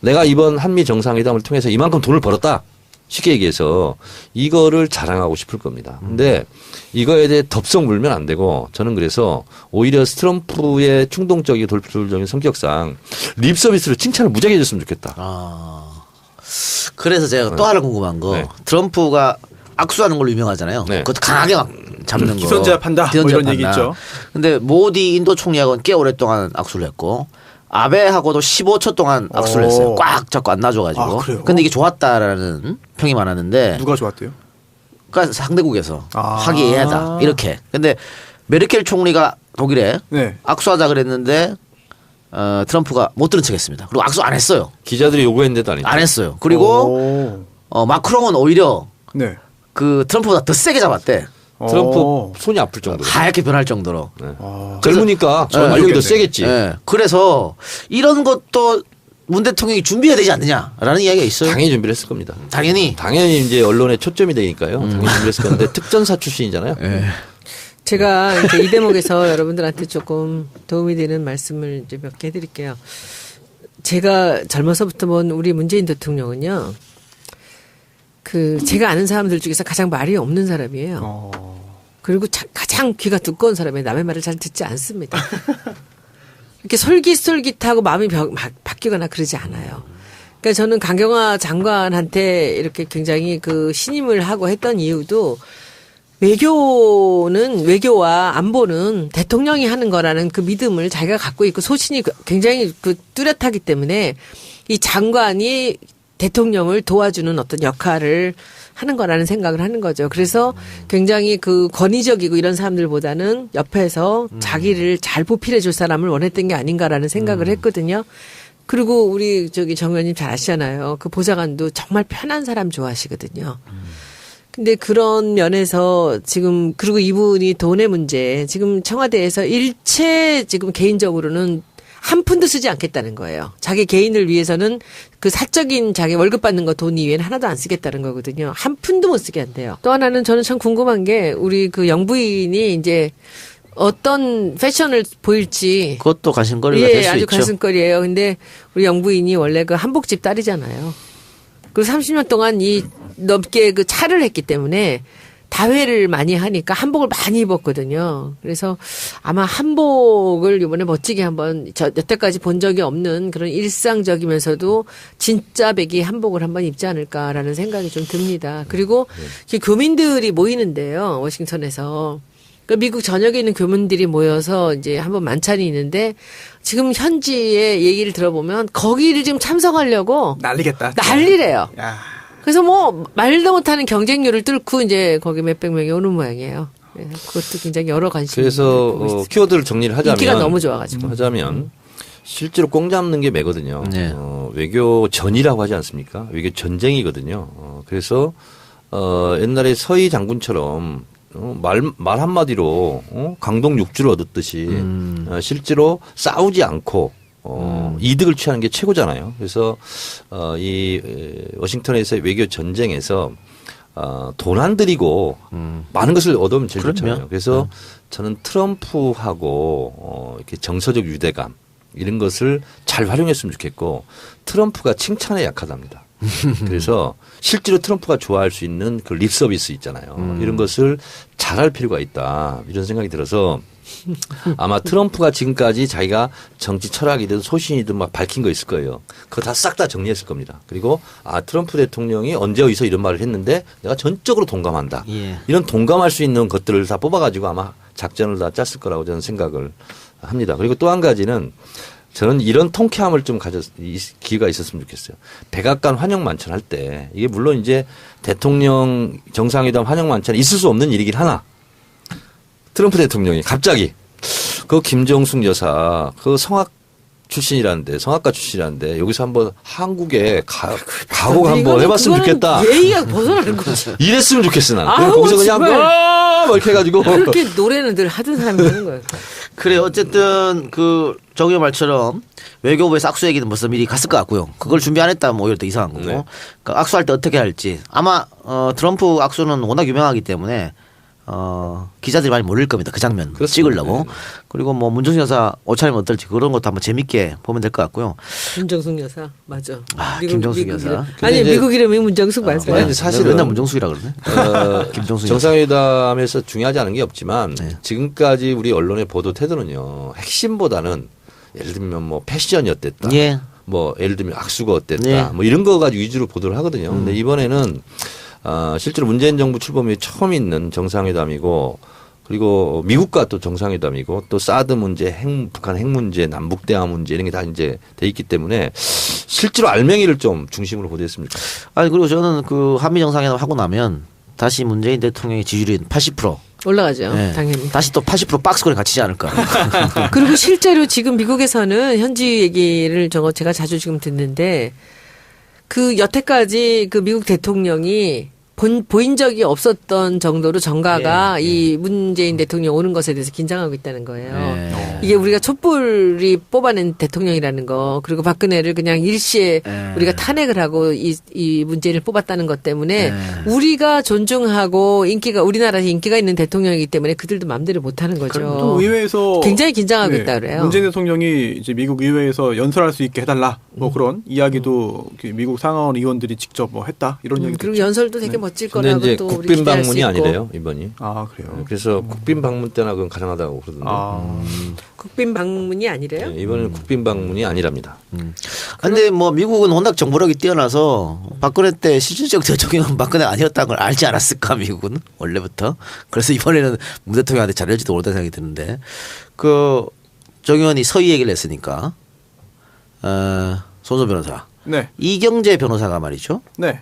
내가 이번 한미 정상회담을 통해서 이만큼 돈을 벌었다. 쉽게 얘기해서 이거를 자랑하고 싶을 겁니다. 근데 이거에 대해 덥석 물면 안 되고 저는 그래서 오히려 트럼프의 충동적이고 돌출적인 성격상 립 서비스로 칭찬을 무지하게 해줬으면 좋겠다. 그래서 제가 또 하나 궁금한 거 트럼프가 악수하는 걸로 유명하잖아요. 그것도 강하게 막 잡는 거. 기선제압한다. 뭐 이런 얘기 있죠. 근데 모디 인도 총리하고는 꽤 오랫동안 악수를 했고 아베하고도 15초 동안 악수를 했어요. 꽉 잡고 안 놔줘가지고. 그래요? 근데 이게 좋았다라는 평이 많았는데 누가 좋았대요? 그러니까 상대국에서 아. 하기 애하다 이렇게. 근데 메르켈 총리가 독일에 네. 악수하자 그랬는데 트럼프가 못 들은 척했습니다. 그리고 악수 안 했어요. 기자들이 요구했는데도 안 했죠. 안 했어요. 그리고 마크롱은 오히려 네. 그 트럼프보다 더 세게 잡았대. 트럼프 손이 아플 정도로. 하얗게 변할 정도로. 네. 젊으니까 전력이 더 세겠지. 예. 그래서 이런 것도 문 대통령이 준비해야 되지 않느냐라는 이야기가 있어요. 당연히 준비를 했을 겁니다. 당연히. 당연히 이제 언론의 초점이 되니까요. 당연히 준비를 했을 건데 특전사 출신이잖아요. 제가 이제 이 대목에서 여러분들한테 조금 도움이 되는 말씀을 이제 몇 개 해드릴게요. 제가 젊어서부터 본 우리 문재인 대통령은요, 그 제가 아는 사람들 중에서 가장 말이 없는 사람이에요. 그리고 가장 귀가 두꺼운 사람이에요. 남의 말을 잘 듣지 않습니다. 이렇게 솔깃솔깃하고 마음이 바뀌거나 그러지 않아요. 그러니까 저는 강경화 장관한테 이렇게 굉장히 그 신임을 하고 했던 이유도 외교와 안보는 대통령이 하는 거라는 그 믿음을 자기가 갖고 있고 소신이 굉장히 그 뚜렷하기 때문에 이 장관이 대통령을 도와주는 어떤 역할을 하는 거라는 생각을 하는 거죠. 그래서 굉장히 그 권위적이고 이런 사람들보다는 옆에서 자기를 잘 보필해 줄 사람을 원했던 게 아닌가라는 생각을 했거든요. 그리고 우리 정 의원님 잘 아시잖아요. 그 보좌관도 정말 편한 사람 좋아하시거든요. 근데 그런 면에서 지금 그리고 이분이 돈의 문제 지금 청와대에서 일체 지금 개인적으로는 한 푼도 쓰지 않겠다는 거예요. 자기 개인을 위해서는 그 사적인 자기 월급 받는 거 돈 이외에는 하나도 안 쓰겠다는 거거든요. 한 푼도 못 쓰게 한대요. 또 하나는 저는 참 궁금한 게 우리 그 영부인이 이제 어떤 패션을 보일지 그것도 관심거리가 될 수 아주 있죠. 관심거리예요. 근데 우리 영부인이 원래 그 한복집 딸이잖아요. 그리고 30년 동안 이 넘게 그 차를 했기 때문에 다회를 많이 하니까 한복을 많이 입었거든요. 그래서 아마 한복을 이번에 멋지게 한번 여태까지 본 적이 없는 그런 일상적이면서도 진짜 배기 한복을 한번 입지 않을까라는 생각이 좀 듭니다. 그리고 교민들이 모이는데요. 워싱턴에서. 그 미국 전역에 있는 교민들이 모여서 이제 한번 만찬이 있는데 지금 현지의 얘기를 들어보면 거기를 지금 참석하려고 난리겠다. 난리래요. 야. 그래서 뭐 말도 못하는 경쟁률을 뚫고 이제 거기 몇백 명이 오는 모양이에요. 그것도 굉장히 여러 관심이 그래서 키워드를 정리를 하자면 인기가 너무 좋아가지고 실제로 꽁 잡는 게 매거든요. 네. 외교 전이라고 하지 않습니까? 외교 전쟁이거든요. 그래서 옛날에 서희 장군처럼 말 한마디로 강동 6주를 얻었듯이 실제로 싸우지 않고 이득을 취하는 게 최고잖아요. 그래서 이 워싱턴에서의 외교 전쟁에서 돈 안 들이고 많은 것을 얻으면 제일 좋잖아요. 그래서 저는 트럼프하고 이렇게 정서적 유대감 이런 것을 잘 활용했으면 좋겠고 트럼프가 칭찬에 약하답니다. 그래서 실제로 트럼프가 좋아할 수 있는 그 립 서비스 있잖아요. 이런 것을 잘할 필요가 있다. 이런 생각이 들어서 아마 트럼프가 지금까지 자기가 정치 철학이든 소신이든 막 밝힌 거 있을 거예요. 그거 다 싹 다 정리했을 겁니다. 그리고 트럼프 대통령이 언제 어디서 이런 말을 했는데 내가 전적으로 동감한다. 예. 이런 동감할 수 있는 것들을 다 뽑아가지고 아마 작전을 다 짰을 거라고 저는 생각을 합니다. 그리고 또 한 가지는 저는 이런 통쾌함을 좀 기회가 있었으면 좋겠어요. 백악관 환영 만찬 할 때 이게 물론 이제 대통령 정상회담 환영 만찬 있을 수 없는 일이긴 하나 트럼프 대통령이 갑자기 그 김정숙 여사 그 성악가 출신이라는데 여기서 한번 한국에 가고 한번 해봤으면 좋겠다. 예의가 벗어나는 거죠. 이랬으면 좋겠어 난. 아우, 거기서 그냥 정말. 막 이렇게 해가지고 그렇게 노래는 늘 하던 사람이 하는 거예요. 그래 어쨌든 그 정의 말처럼 외교부의 악수 얘기는 벌써 미리 갔을 것 같고요. 그걸 준비 안 했다면 오히려 더 이상한 거고. 네. 그러니까 악수할 때 어떻게 할지 아마 트럼프 악수는 워낙 유명하기 때문에 기자들이 많이 몰릴 겁니다. 그 장면 그렇습니다. 찍으려고. 네. 그리고 뭐 문정수 여사 옷차림 어떨지 그런 것도 한번 재밌게 보면 될 것 같고요. 문정숙 여사 맞아. 김정숙 여사. 이름. 근데 아니 이제 미국 이름이 문정숙 맞아요. 아니, 사실은 맨날 문정숙이라 그러네. 김정숙 여사. 정상회담에서 중요하지 않은 게 없지만 네. 지금까지 우리 언론의 보도 태도는요 핵심보다는 예를 들면 뭐 패션이 어땠다. 예. 뭐 예를 들면 악수가 어땠다. 네. 뭐 이런 거 가지고 위주로 보도를 하거든요. 근데 이번에는 실제로 문재인 정부 출범이 처음 있는 정상회담이고 그리고 미국과 또 정상회담이고 또 사드 문제, 북한 핵 문제, 남북 대화 문제 이런 게 다 이제 돼 있기 때문에 실제로 알맹이를 좀 중심으로 보도했습니다. 아니 그리고 저는 그 한미 정상회담 하고 나면 다시 문재인 대통령의 지지율이 80%. 올라가죠. 네. 당연히. 다시 또 80% 박스권에 갇히지 않을까. 그리고 실제로 지금 미국에서는 현지 얘기를 제가 자주 지금 듣는데 그 여태까지 그 미국 대통령이 보인 적이 없었던 정도로 정가가 이 문재인 대통령 오는 것에 대해서 긴장하고 있다는 거예요. 네. 이게 우리가 촛불이 뽑아낸 대통령이라는 거, 그리고 박근혜를 그냥 일시에 우리가 탄핵을 하고 이 문재인을 뽑았다는 것 때문에 우리가 존중하고 우리나라에서 인기가 있는 대통령이기 때문에 그들도 마음대로 못하는 거죠. 또 의회에서 굉장히 긴장하고 있다 그래요. 문재인 대통령이 이제 미국 의회에서 연설할 수 있게 해달라 뭐 그런 이야기도 미국 상하원 의원들이 직접 뭐 했다 이런 얘기도 그리고 있죠. 연설도 되게 멋질 근데 거라고 이제 또 우리 국빈 기대할 수 방문이 있고. 아니래요 이번이. 아 그래요. 그래서 국빈 방문 때나 그건 가능하다고 그러던데. 국빈 방문이 아니래요? 네, 이번에는 국빈 방문이 아니랍니다. 근데 뭐 미국은 워낙 정보력이 뛰어나서 박근혜 때 실질적 대통령은 박근혜가 아니었다는 걸 알지 않았을까 미국은 원래부터. 그래서 이번에는 문 대통령한테 잘할지도 모르다는 생각이 드는데 정 의원이 서희 얘기를 했으니까 손소 변호사. 네. 이경재 변호사가 말이죠. 네.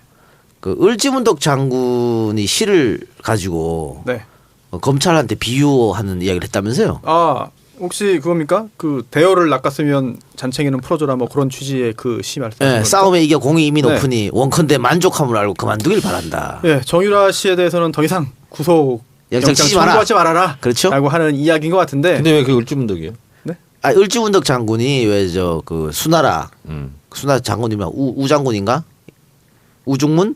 그 을지문덕 장군이 시를 가지고 네. 검찰한테 비유하는 이야기를 했다면서요? 아 혹시 그겁니까? 그 대열을 낚았으면 잔챙이는 풀어줘라 뭐 그런 취지의 그 시 말씀하시는 네, 겁니까? 싸움에 이겨 공이 이미 네. 높으니 원컨대 만족함을 알고 그만두길 바란다. 예, 정유라 씨에 대해서는 더 이상 구속 영장 치지 마라. 청구하지 말아라. 그렇죠? 라고 하는 이야기인 것 같은데. 근데 왜 그 을지문덕이에요? 을지문덕 장군이 왜 저 그 수나라 장군이면 우 장군인가? 우중문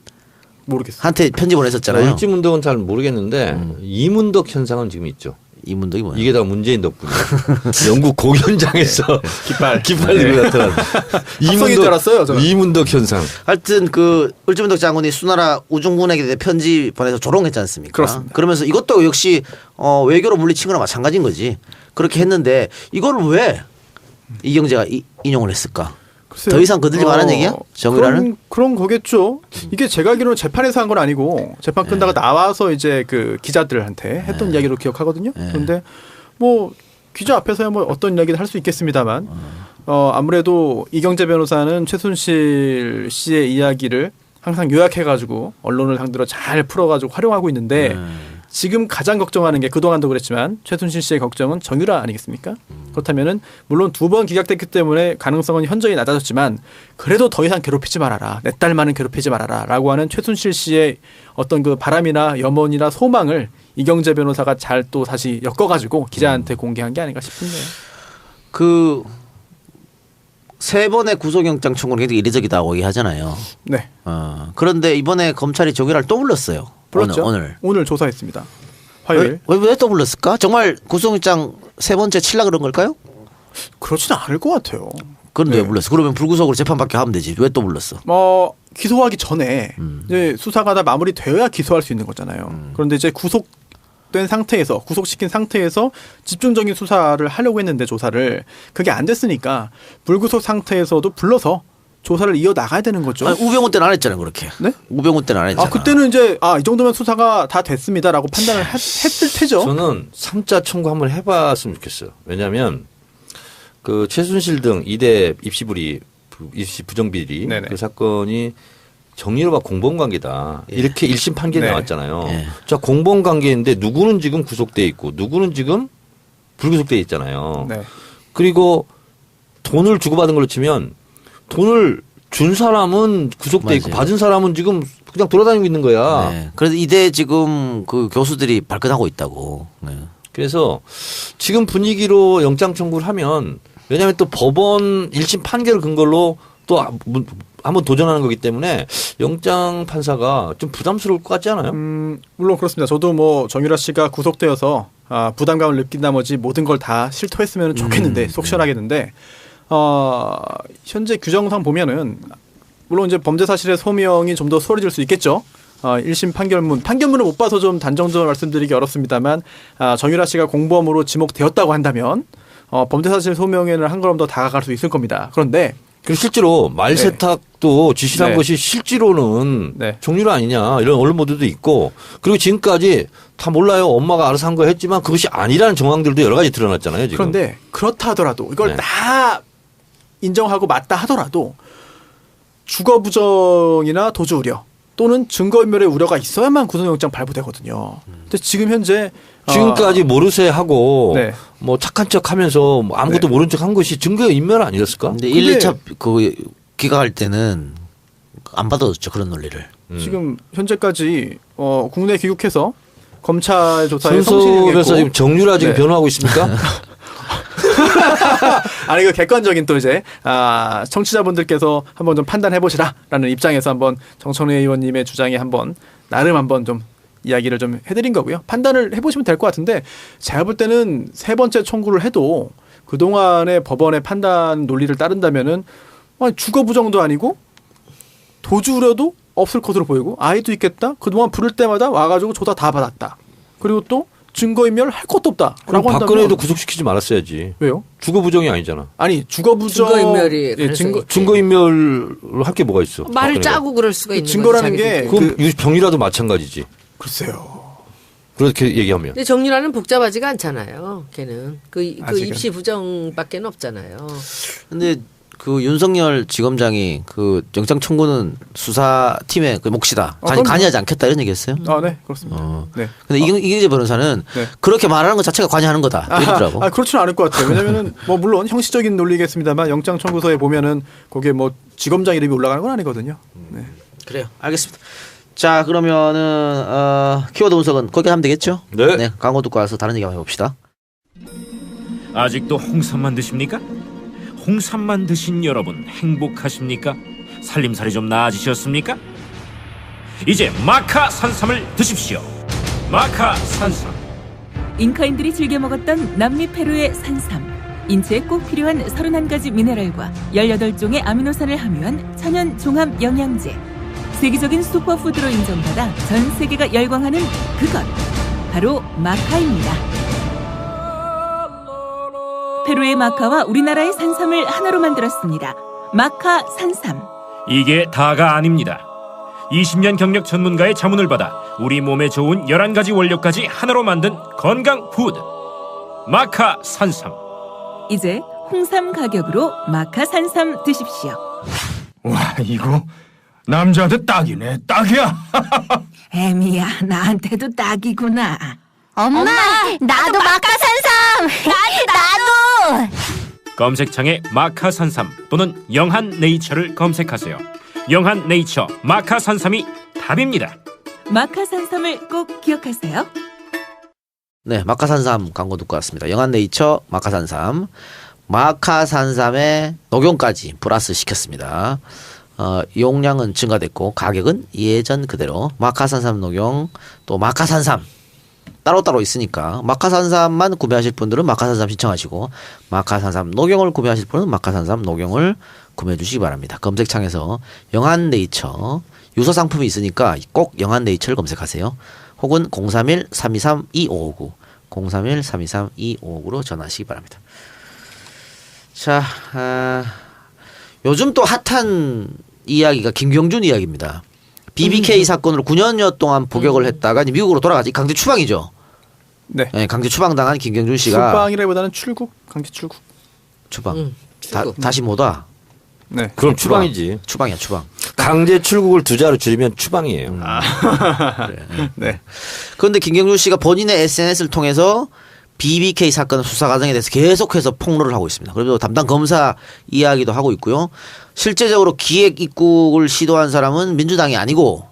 모르겠어요. 한테 편지 보냈었잖아요. 을지문덕은 잘 모르겠는데 이문덕 현상은 지금 있죠. 이문덕이 뭐야? 이게 다 문재인 덕분이에요. 영국 공연장에서 깃발 들고 나타난 합성인 줄 알았어요, 저는. 이문덕 현상. 하여튼 그 을지문덕 장군이 수나라 우중군에게 편지 보내서 조롱했지 않습니까? 그렇습니다. 그러면서 이것도 역시 외교로 물리친 거나 마찬가지인 거지. 그렇게 했는데 이걸 왜 이경재가 인용을 했을까? 글쎄요. 더 이상 건들지 말라는 얘기야? 정유라는? 그런 거겠죠. 이게 제가 알기로는 재판에서 한 건 아니고 재판 끝나고 나와서 이제 그 기자들한테 했던 이야기로 기억하거든요. 그런데 뭐 기자 앞에서야 뭐 어떤 이야기를 할 수 있겠습니다만 아무래도 이경재 변호사는 최순실 씨의 이야기를 항상 요약해가지고 언론을 상대로 잘 풀어가지고 활용하고 있는데 지금 가장 걱정하는 게 그동안도 그랬지만 최순실 씨의 걱정은 정유라 아니겠습니까? 그렇다면은 물론 2번 기각됐기 때문에 가능성은 현저히 낮아졌지만 그래도 더 이상 괴롭히지 말아라. 내 딸만은 괴롭히지 말아라. 라고 하는 최순실 씨의 어떤 그 바람이나 염원이나 소망을 이경재 변호사가 잘 또 다시 엮어가지고 기자한테 공개한 게 아닌가 싶은데요. 그 3번의 구속영장 청구는 굉장히 이례적이다고 얘기하잖아요. 네. 그런데 이번에 검찰이 정유라를 또 불렀어요. 불렀죠. 오늘 조사했습니다. 화요일. 왜 또 불렀을까? 정말 구속영장 3번째 칠라 그런 걸까요? 그렇지는 않을 것 같아요. 그런데 네. 왜 불렀어? 그러면 불구속으로 재판받게 하면 되지. 왜 또 불렀어? 기소하기 전에 이제 수사가 다 마무리되어야 기소할 수 있는 거잖아요. 그런데 이제 구속된 상태에서 구속시킨 상태에서 집중적인 수사를 하려고 했는데 조사를 그게 안 됐으니까 불구속 상태에서도 불러서 조사를 이어 나가야 되는 거죠. 아니, 우병우 때는 안 했잖아요, 그렇게. 네? 우병우 때는 안 했잖아. 그때는 이제 이 정도면 수사가 다 됐습니다라고 판단을 했을 테죠. 저는 3자 청구 한번 해봤으면 좋겠어요. 왜냐하면 그 최순실 등 2대 입시 부정비리 네네. 그 사건이 정유라가 공범관계다. 이렇게 1심 판결이 네. 나왔잖아요. 예. 자, 공범관계인데 누구는 지금 구속돼 있고 누구는 지금 불구속돼 있잖아요. 네. 그리고 돈을 주고받은 걸로 치면 돈을 준 사람은 구속돼 있고 맞아요. 받은 사람은 지금 그냥 돌아다니고 있는 거야. 네. 그래서 이대 지금 그 교수들이 발끈하고 있다고. 네. 그래서 지금 분위기로 영장 청구를 하면 왜냐하면 또 법원 1심 판결을 근거로 또 한번 도전하는 거기 때문에 영장 판사가 좀 부담스러울 것 같지 않아요? 물론 그렇습니다. 저도 뭐 정유라 씨가 구속되어서 부담감을 느낀 나머지 모든 걸 다 실토했으면 좋겠는데 속 시원하겠는데 현재 규정상 보면은 물론 이제 범죄 사실의 소명이 좀 더 수월해질 수 있겠죠. 1심 판결문을 못 봐서 좀 단정적으로 말씀드리기 어렵습니다만 정유라 씨가 공범으로 지목되었다고 한다면 범죄 사실 소명에는 한 걸음 더 다가갈 수 있을 겁니다. 그런데 그리고 실제로 말 세탁도 지시한 네. 것이 실제로는 네. 정유라 아니냐 이런 언론 보도도 있고 그리고 지금까지 다 몰라요. 엄마가 알아서 한 거 했지만 그것이 아니라는 정황들도 여러 가지 드러났잖아요. 지금. 그런데 그렇다 하더라도 이걸 네. 다 인정하고 맞다 하더라도 주거 부정이나 도주 우려 또는 증거인멸의 우려가 있어야만 구속영장 발부되거든요. 근데 지금 현재 지금까지 모르쇠 하고 네. 뭐 착한 척하면서 뭐 아무것도 네. 모른 척한 것이 증거의 인멸 아니었을까? 근데 1, 2차 그 기각할 때는 안 받아줬죠. 그런 논리를. 지금 현재까지 국내 귀국해서 검찰 조사에 선수로서 지금 성실했고 정유라 지금 네. 변호하고 있습니까? 아니 그 객관적인 또 이제 청취자분들께서 한번 좀 판단해 보시라라는 입장에서 한번 정청래 의원님의 주장에 한번 나름 한번 좀 이야기를 좀 해드린 거고요. 판단을 해보시면 될 것 같은데 제가 볼 때는 세 번째 청구를 해도 그 동안의 법원의 판단 논리를 따른다면은 주거 부정도 아니고 도주 우려도 없을 것으로 보이고 아이도 있겠다. 그동안 부를 때마다 와가지고 조사 다 받았다. 그리고 또 증거인멸 할 것도 없다. 그럼 라고 박근혜도 한다면 구속시키지 말았어야지. 왜요? 주거 부정이 아니잖아. 아니 주거 부정 증거인멸이 예, 증거 증거인멸을 할 게 뭐가 있어? 말을 박근혜가. 짜고 그럴 수가 있는 증거라는 거지, 게 자기들끼리. 그럼 병이라도 마찬가지지. 글쎄요. 그렇게 얘기하면. 근데 정유라는 복잡하지가 않잖아요. 걔는 그 아직은. 입시 부정밖에 없잖아요. 근데 그 윤석열 지검장이 그 영장 청구는 수사팀의 그 몫이다. 그럼요. 관여하지 않겠다 이런 얘기했어요. 네, 그렇습니다. 네. 근데 이경재 변호사는 네. 그렇게 말하는 것 자체가 관여하는 거다 이러더라고. 그렇지는 않을 것 같아요. 왜냐면은 뭐 물론 형식적인 논리겠습니다만 영장 청구서에 보면은 거기에 뭐 지검장 이름이 올라가는 건 아니거든요. 네. 그래요. 알겠습니다. 자 그러면은 키워드 분석은 거기 하면 되겠죠? 네. 광고 듣고 와서 다른 얘기 한번 해봅시다. 아직도 홍삼만 드십니까? 홍삼만 드신 여러분 행복하십니까? 살림살이 좀 나아지셨습니까? 이제 마카 산삼을 드십시오. 마카 산삼. 잉카인들이 즐겨 먹었던 남미 페루의 산삼. 인체에 꼭 필요한 31가지 미네랄과 18종의 아미노산을 함유한 천연 종합 영양제. 세계적인 슈퍼푸드로 인정받아 전 세계가 열광하는 그것. 바로 마카입니다. 페루의 마카와 우리나라의 산삼을 하나로 만들었습니다. 마카 산삼. 이게 다가 아닙니다. 20년 경력 전문가의 자문을 받아 우리 몸에 좋은 11가지 원료까지 하나로 만든 건강 푸드. 마카 산삼. 이제 홍삼 가격으로 마카 산삼 드십시오. 와, 이거 남자한테 딱이네. 딱이야. 애미야, 나한테도 딱이구나. 엄마, 나도 마카산삼. 나도. 검색창에 마카 산삼 또는 영한 네이처를 검색하세요. 영한 네이처 마카 산삼이 답입니다. 마카 산삼을 꼭 기억하세요. 네, 마카산삼 광고 듣고 왔습니다. 영한네이처 마카산삼. 마카산삼에 녹용까지 플러스 시켰습니다. 용량은 증가됐고 가격은 예전 그대로. 마카산삼 녹용 또 마카산삼 따로따로 있으니까 마카산삼만 구매하실 분들은 마카산삼 신청하시고 마카산삼 녹용을 구매하실 분은 마카산삼 녹용을 구매해 주시기 바랍니다. 검색창에서 영한네이처 유서 상품이 있으니까 꼭 영한네이처를 검색하세요. 혹은 031-323-2559 031-323-2559로 전화하시기 바랍니다. 자, 요즘 또 핫한 이야기가 김경준 이야기입니다. BBK 사건으로 9년여 동안 복역을 했다가 이제 미국으로 돌아가지. 강제 추방이죠. 네. 네, 강제 추방당한 김경준 씨가 추방이라기보다는 출국, 강제 출국. 추방. 출국. 다시 못 와. 네. 그럼 추방이지. 추방이야, 추방. 강제 출국을 두 자로 줄이면 추방이에요. 네. 그런데 김경준 씨가 본인의 SNS를 통해서 BBK 사건 수사 과정에 대해서 계속해서 폭로를 하고 있습니다. 그리고 담당 검사 이야기도 하고 있고요. 실제적으로 기획 입국을 시도한 사람은 민주당이 아니고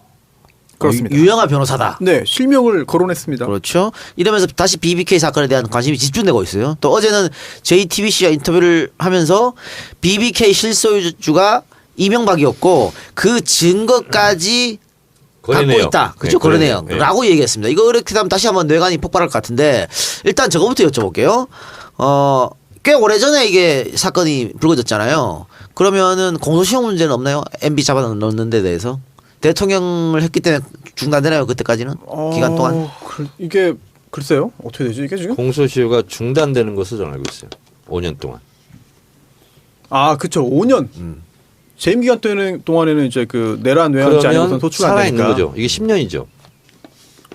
그렇습니다. 유영아 변호사다. 네, 실명을 거론했습니다. 그렇죠. 이러면서 다시 BBK 사건에 대한 관심이 집중되고 있어요. 또 어제는 JTBC와 인터뷰를 하면서 BBK 실소유주가 이명박이었고 그 증거까지 갖고 있다. 그렇죠. 그러네요. 라고 얘기했습니다. 이거 이렇게 하면 다시 한번 뇌관이 폭발할 것 같은데 일단 저거부터 여쭤볼게요. 꽤 오래전에 이게 사건이 불거졌잖아요. 그러면은 공소시효 문제는 없나요? MB 잡아놓는 데 대해서? 대통령을 했기 때문에 중단되나요? 그때까지는? 기간 동안? 이게 글쎄요. 어떻게 되지 이게 지금? 공소시효가 중단되는 것으로 저는 알고 있어요. 5년 동안. 그쵸. 5년. 재임 기간 동안에는 이제 그 내란 외환죄 아니고선 그러면 소추가 안 살아있는 되니까. 거죠. 이게 10년이죠.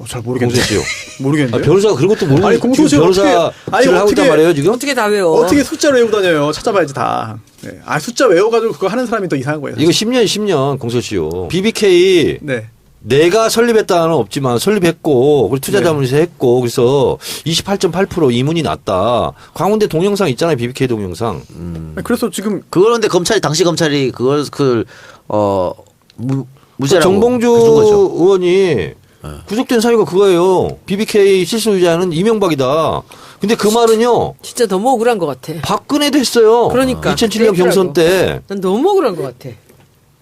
잘 모르겠네요. 공소시효. 모르겠네요. 변호사가 그런 것도 모르고 아니, 공소시효 변호사를 하고 있단 말이에요 지금? 어떻게 다 외워? 어떻게 숫자를 외우고 다녀요? 찾아봐야지 다. 네. 숫자 외워가지고 그거 하는 사람이 더 이상한 거예요. 이거 10년 공소시효. BBK 네. 내가 설립했다는 없지만 설립했고 그리고 투자자문에서 했고 그래서 28.8% 이문이 났다. 광운대 동영상 있잖아요. BBK 동영상. 그래서 지금 그런데 검찰이 당시 검찰이 그걸 무죄라고 정봉주 해준 거죠. 의원이 구속된 사유가 그거예요. BBK 실소유자는 이명박이다. 근데 그 말은요. 진짜 너무 억울한 것 같아. 박근혜도 했어요. 그러니까. 2007년 경선 때. 난 너무 억울한 것 같아.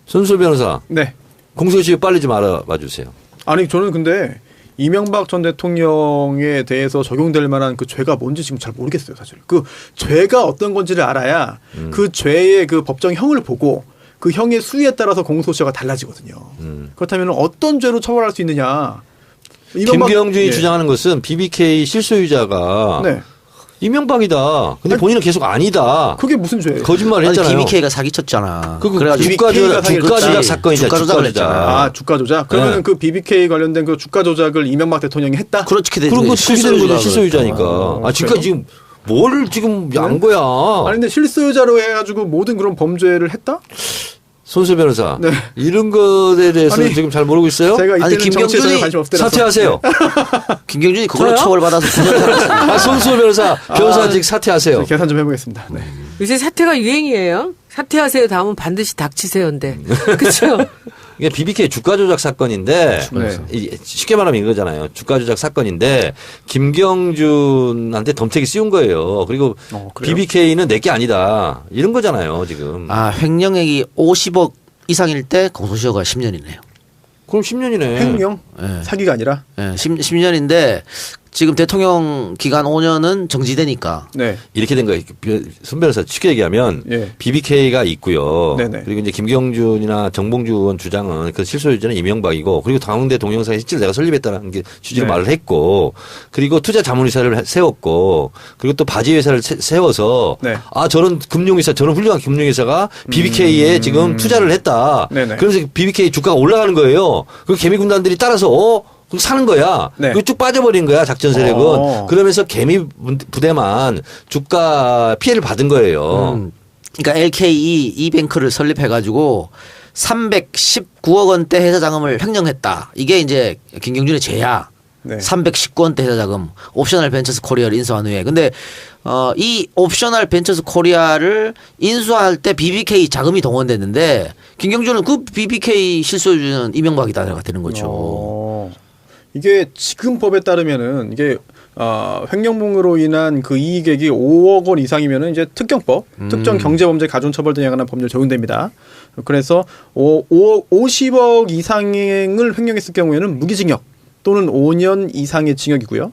손수호 변호사. 네. 공소시효 빨리 좀 알아봐 주세요. 아니 저는 근데 이명박 전 대통령에 대해서 적용될 만한 그 죄가 뭔지 지금 잘 모르겠어요, 사실. 그 죄가 어떤 건지를 알아야 그 죄의 그 법정형을 보고 그 형의 수위에 따라서 공소시효가 달라지거든요. 그렇다면 어떤 죄로 처벌할 수 있느냐? 김경준이 예. 주장하는 것은 BBK 실소유자가 네. 이명박이다. 근데 본인은 계속 아니다. 그게 무슨 죄예요? 거짓말을 아니, 했잖아요. BBK가 사기쳤잖아. 그래가지고 주가 조작 사건이죠. 주가 조작을 했잖아. 아, 주가 조작? 그러면 네. 그 BBK 관련된 그 주가 조작을 이명박 대통령이 했다? 그렇게 되는 그런 거 거지. 그렇게 되는 거죠. 실소유자니까. 아, 지금까지 지금 뭘 지금 안 거야. 아니 근데 실소유자로 해가지고 모든 그런 범죄를 했다? 손수 변호사. 네. 이런 것에 대해서 아니, 지금 잘 모르고 있어요? 제가 아니, 이때는 정치에 전혀 관심 없을 때라서. 사퇴하세요. 김경준이 그걸로 저요? 처벌받아서 9년 살았어요. 아, 손수 변호사직 사퇴하세요. 계산 좀 해보겠습니다. 네. 요새 사퇴가 유행이에요. 사퇴하세요 다음은 반드시 닥치세요인데. 그렇죠? 이게 BBK 주가 조작 사건인데 네. 쉽게 말하면 이거잖아요. 주가 조작 사건인데 김경준한테 덤택이 씌운 거예요. 그리고 그래요? BBK는 내게 아니다. 이런 거잖아요, 지금. 아, 횡령액이 50억 이상일 때 공소시효가 10년이네요. 그럼 10년이네. 횡령? 네. 사기가 아니라? 예, 10년인데 지금 대통령 기간 5년은 정지되니까 네. 이렇게 된 거예요. 손 변호사 쉽게 얘기하면 예. BBK가 있고요. 네네. 그리고 이제 김경준이나 정봉주 의원 주장은 그 실소유자는 이명박이고 그리고 광운대 동영상에 실제로 내가 설립했다는 게 취지로 네. 말을 했고 그리고 투자 자문회사를 세웠고 그리고 또 바지 회사를 세워서 네. 아 저런 금융회사 저런 훌륭한 금융회사가 BBK에 지금 투자를 했다. 네네. 그래서 BBK 주가가 올라가는 거예요. 그 개미 군단들이 따라서 사는 거야. 네. 쭉 빠져버린 거야 작전 세력은. 그러면서 개미 부대만 주가 피해를 받은 거예요. 그러니까 LKE 이뱅크를 설립해가지고 319억 원대 회사 자금을 횡령했다. 이게 이제 김경준의 죄야. 네. 319원대 회사 자금 옵셔널 벤처스 코리아를 인수한 후에. 근데 이 옵셔널 벤처스 코리아를 인수할 때 BBK 자금이 동원됐는데 김경준은 그 BBK 실소유주는 이명박이다가 되는 거죠. 이게 지금 법에 따르면은 이게 횡령봉으로 인한 그 이익액이 5억 원 이상이면은 이제 특경법, 특정 경제범죄 가중처벌 등에 관한 법률 적용됩니다. 그래서 50억 이상을 횡령했을 경우에는 무기징역 또는 5년 이상의 징역이고요.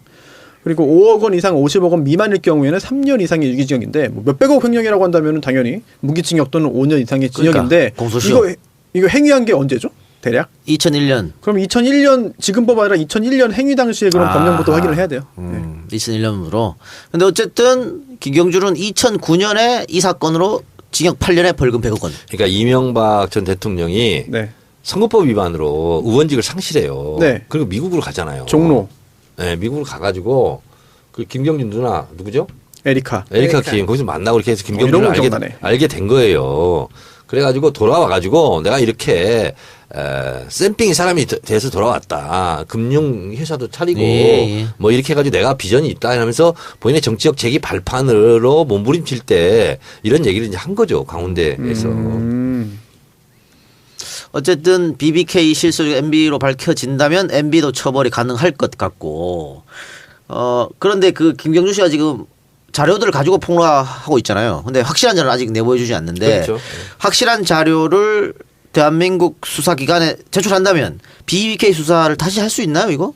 그리고 5억 원 이상 50억 원 미만일 경우에는 3년 이상의 유기징역인데 뭐 몇백억 횡령이라고 한다면은 당연히 무기징역 또는 5년 이상의 징역인데 그러니까 공소시효. 이거 행위한 게 언제죠? 대략? 2001년. 그럼 2001년 지금법 아니라 2001년 행위 당시에 그런 법령부터 확인을 해야 돼요. 2001년으로. 근데 어쨌든 김경준은 2009년에 이 사건으로 징역 8년에 벌금 100억 원. 그러니까 이명박 전 대통령이 네. 선거법 위반으로 의원직을 상실해요. 네. 그리고 미국으로 가잖아요. 종로. 네, 미국으로 가가지고 그 김경준 누나 누구죠? 에리카. 에리카 킴 거기서 만나고 이렇게 해서 이런 김경준을 건 기억나네. 알게 된 거예요. 그래가지고 돌아와가지고 내가 이렇게 쌤삥이 사람이 돼서 돌아왔다. 금융회사도 차리고 예. 뭐 이렇게 해가지고 내가 비전이 있다 하면서 본인의 정치적 재기 발판으로 몸부림칠 때 이런 얘기를 이제 한 거죠. 강원대에서. 어쨌든 BBK 실소유 MB로 밝혀진다면 MB도 처벌이 가능할 것 같고 그런데 그 김경준 씨가 지금 자료들을 가지고 폭로하고 있잖아요. 근데 확실한 자료는 아직 내보여주지 않는데 그렇죠. 확실한 자료를 대한민국 수사기관에 제출한다면 BBK 수사를 다시 할 수 있나요, 이거?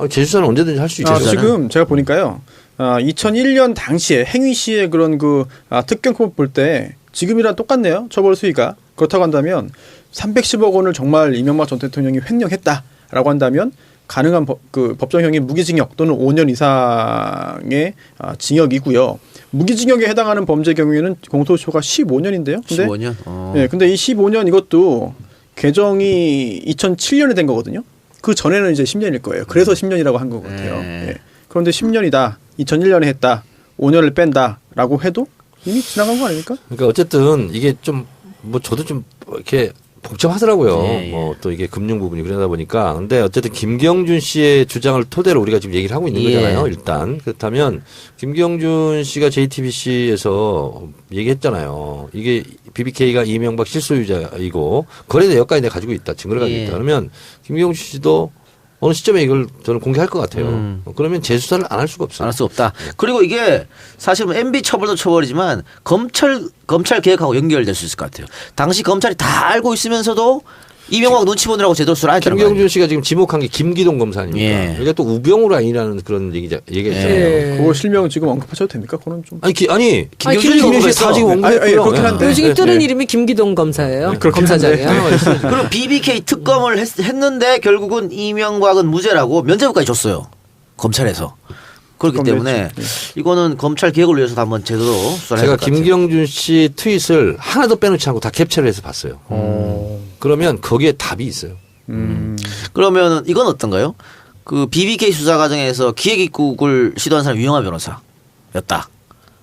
재수사는 언제든지 할 수 있죠. 지금 제가 보니까요. 2001년 당시에 행위 시에 그런 그 특경법 볼 때 지금이랑 똑같네요. 처벌 수위가. 그렇다고 한다면 310억 원을 정말 이명박 전 대통령이 횡령했다라고 한다면 가능한 법정형이 무기징역 또는 5년 이상의 징역이고요. 무기징역에 해당하는 범죄 경우에는 공소시효가 15년인데요. 근데 15년. 네, 근데 이 15년 이것도 개정이 2007년에 된 거거든요. 그 전에는 이제 10년일 거예요. 그래서 10년이라고 한 것 같아요. 네. 그런데 10년이다. 2001년에 했다. 5년을 뺀다라고 해도 이미 지나간 거 아닙니까? 그러니까 어쨌든 이게 좀 뭐 저도 좀 이렇게 복잡하더라고요. 예, 예. 뭐 또 이게 금융 부분이 그러다 보니까. 근데 어쨌든 김경준 씨의 주장을 토대로 우리가 지금 얘기를 하고 있는 예. 거잖아요. 일단 그렇다면 김경준 씨가 JTBC에서 얘기했잖아요. 이게 BBK가 이명박 실소유자이고 거래 내역까지 내가 가지고 있다. 증거를 가지고 예. 있다. 그러면 김경준 씨도 어느 시점에 이걸 저는 공개할 것 같아요. 그러면 재수사를 안 할 수가 없어요. 안 할 수 없다. 그리고 이게 사실은 MB 처벌도 처벌이지만 검찰 개혁하고 연결될 수 있을 것 같아요. 당시 검찰이 다 알고 있으면서도 이명박 눈치 보느라고 제대로 수를 안 했다는 거예요. 김경준 씨가 지금 지목한 게 김기동 검사 아닙니까? 예. 이게 또 우병우 라인이라는 그런 얘기했잖아요. 예. 그거 실명 지금 언급하셔도 됩니까? 그거는 좀. 아니 김경준 김경준 씨 다 지금 언급했고요. 그렇긴 한데. 요즘 네. 뜨는 이름이 김기동 검사예요. 그렇긴 검사장이요. 그리고 BBK 특검을 했는데 결국은 이명박은 무죄라고 면죄부까지 줬어요. 검찰에서. 그렇기 때문에 이거는 검찰 개혁을 위해서도 한번 제대로 수사를 해야 제가 될 것 같아요. 김경준 씨 트윗을 하나도 빼놓지 않고 다 캡처를 해서 봤어요. 그러면 거기에 답이 있어요. 그러면 이건 어떤가요? 그 BBK 수사 과정에서 기획 입국을 시도한 사람이 유영하 변호사였다.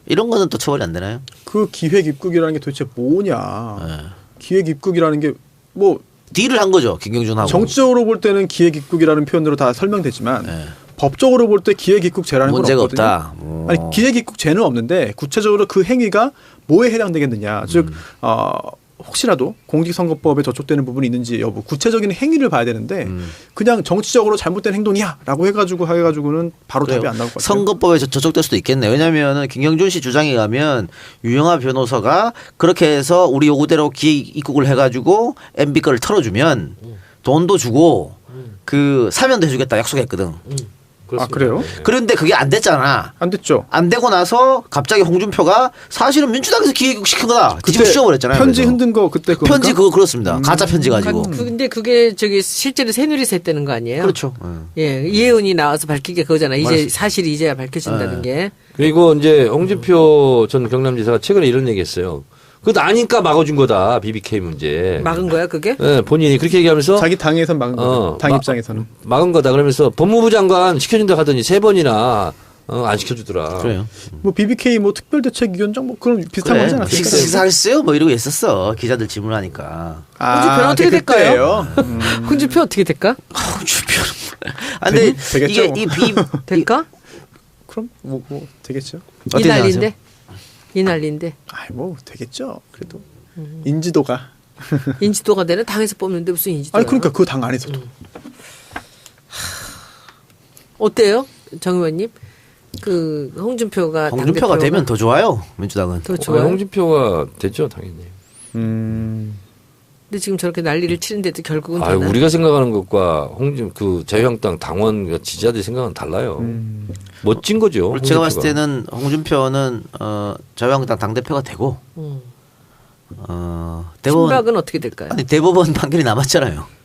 이런 거는 또 처벌이 안 되나요? 그 기획 입국이라는 게 도대체 뭐냐? 네. 기획 입국이라는 게 뭐 딜을 한 거죠. 김경준하고. 정치적으로 볼 때는 기획 입국이라는 표현으로 다 설명되지만 네. 법적으로 볼 때 기획 입국죄라는 건 문제가 없거든요. 없다. 아니 기획 입국죄는 없는데 구체적으로 그 행위가 뭐에 해당되겠느냐. 즉 혹시라도 공직선거법에 저촉되는 부분이 있는지 여부 구체적인 행위를 봐야 되는데 그냥 정치적으로 잘못된 행동이야라고 해가지고는 바로 그래요. 답이 안 나올 것 같아요. 선거법에 저촉될 수도 있겠네요. 왜냐하면 김경준 씨 주장에 의하면 유영하 변호사가 그렇게 해서 우리 요구대로 기획 입국을 해가지고 MB 거를 털어주면 돈도 주고 그 사면도 해주겠다 약속했거든. 아 그래요? 그런데 그게 안 됐잖아. 안 됐죠. 안 되고 나서 갑자기 홍준표가 사실은 민주당에서 기획 시킨 거다. 뒤집어 씌워버렸잖아요. 편지 그래서. 흔든 거 그때 그거 편지 그거 그렇습니다. 가짜 편지 가지고. 근데 그게 저기 실제로 새누리세 때는 거 아니에요? 그렇죠. 예, 이혜은이 나와서 밝힌 게 그거잖아. 이제 맞습니다. 사실이 이제야 밝혀진다는 게. 그리고 이제 홍준표 전 경남지사가 최근에 이런 얘기했어요. 그거 아니까 막아준 거다 BBK 문제. 막은 거야 그게? 네, 본인이 그렇게 얘기하면서 자기 당에선 막은 거죠. 당 입장에서는. 막은 거다 그러면서 법무부 장관 시켜준다 하더니 3번이나 안 시켜주더라. 그래요. 뭐 BBK 뭐 특별대책위원장 뭐 그런 비슷한 거 하지 않았습니까? 식사했어요? 뭐 이러고 있었어. 기자들 질문하니까. 홍준표는 어떻게 될까요? 그때예요. 홍준표 어떻게 될까? 홍준표는. 아, 근데 되겠죠, 이게 뭐. 이 비. 될까? 그럼 뭐 되겠죠. 어떻게 이 난리인데. 생각하세요? 이 난리인데. 아이 뭐 되겠죠. 그래도 인지도가. 인지도가 되는 당에서 뽑는데 무슨 인지도야? 아니 그러니까 그 당 안에서도. 어때요, 정 의원님? 그 홍준표가 홍준표가 되면 더 좋아요. 민주당은. 더 좋아요. 홍준표가 됐죠 당연히. 근데 지금 저렇게 난리를 치는데도 결국은 아, 되나? 우리가 생각하는 것과 그 자유한국당 당원 지지자들이 생각은 달라요. 멋진 거죠. 제가 봤을 홍준표가. 때는 홍준표는 자유한국당 당 대표가 되고 대법원 신박은 어떻게 될까요? 아니 대법원 판결이 남았잖아요.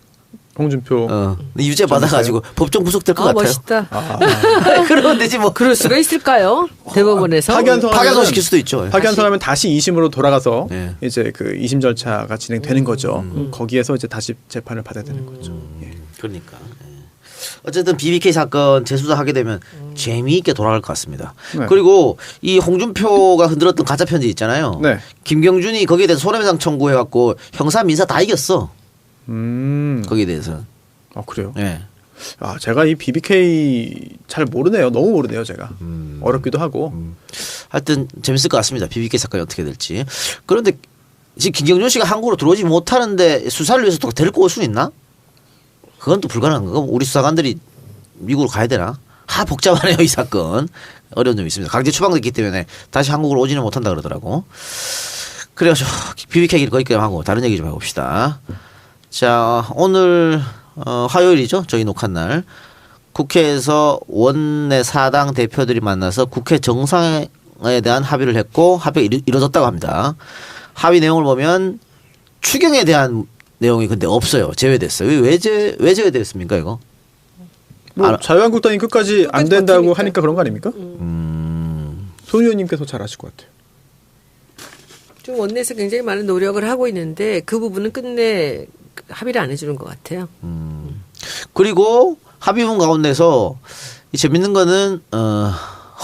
홍준표. 유죄 받아가지고 법정 구속될 것 같아요. 멋있다. 그러면 되지 뭐. 그럴 수가 있을까요? 대법원에서 파견 시킬 수도 있죠. 파견선하면 다시 2심으로 돌아가서 네. 이제 그 2심 절차가 진행되는 거죠. 거기에서 이제 다시 재판을 받아야 되는 거죠. 예. 그러니까. 어쨌든 BBK 사건 재수사하게 되면 재미있게 돌아갈 것 같습니다. 네. 그리고 이 홍준표가 흔들었던 가짜 편지 있잖아요. 네. 김경준이 거기에 대해서 손해배상 청구해갖고 형사 민사 다 이겼어. 거기에 대해서. 아 그래요? 네. 아 제가 이 BBK 잘 모르네요. 너무 모르네요, 제가. 어렵기도 하고. 하여튼 재밌을 것 같습니다. BBK 사건이 어떻게 될지. 그런데 지금 김경준 씨가 한국으로 들어오지 못하는데 수사를 위해서 또 데리고 올 수 있나? 그건 또 불가능한 거고 우리 수사관들이 미국으로 가야 되나? 복잡하네요 이 사건. 어려운 점이 있습니다. 강제 추방됐기 때문에 다시 한국으로 오지는 못한다 그러더라고. 그래서 BBK 얘기를 거기까지 하고 다른 얘기 좀 해봅시다. 자 오늘 화요일이죠. 저희 녹화한 날. 국회에서 원내 사당 대표들이 만나서 국회 정상에 대한 합의를 했고 합의가 이루어졌다고 합니다. 합의 내용을 보면 추경에 대한 내용이 근데 없어요. 제외됐어요. 왜 제외됐습니까 이거? 뭐 자유한국당이 끝까지 안 된다고 하니까 그런 거 아닙니까? 손 의원님께서 잘 아실 것 같아요. 좀 원내에서 굉장히 많은 노력을 하고 있는데 그 부분은 끝내 합의를 안 해주는 것 같아요. 그리고 합의문 가운데서 이 재밌는 거는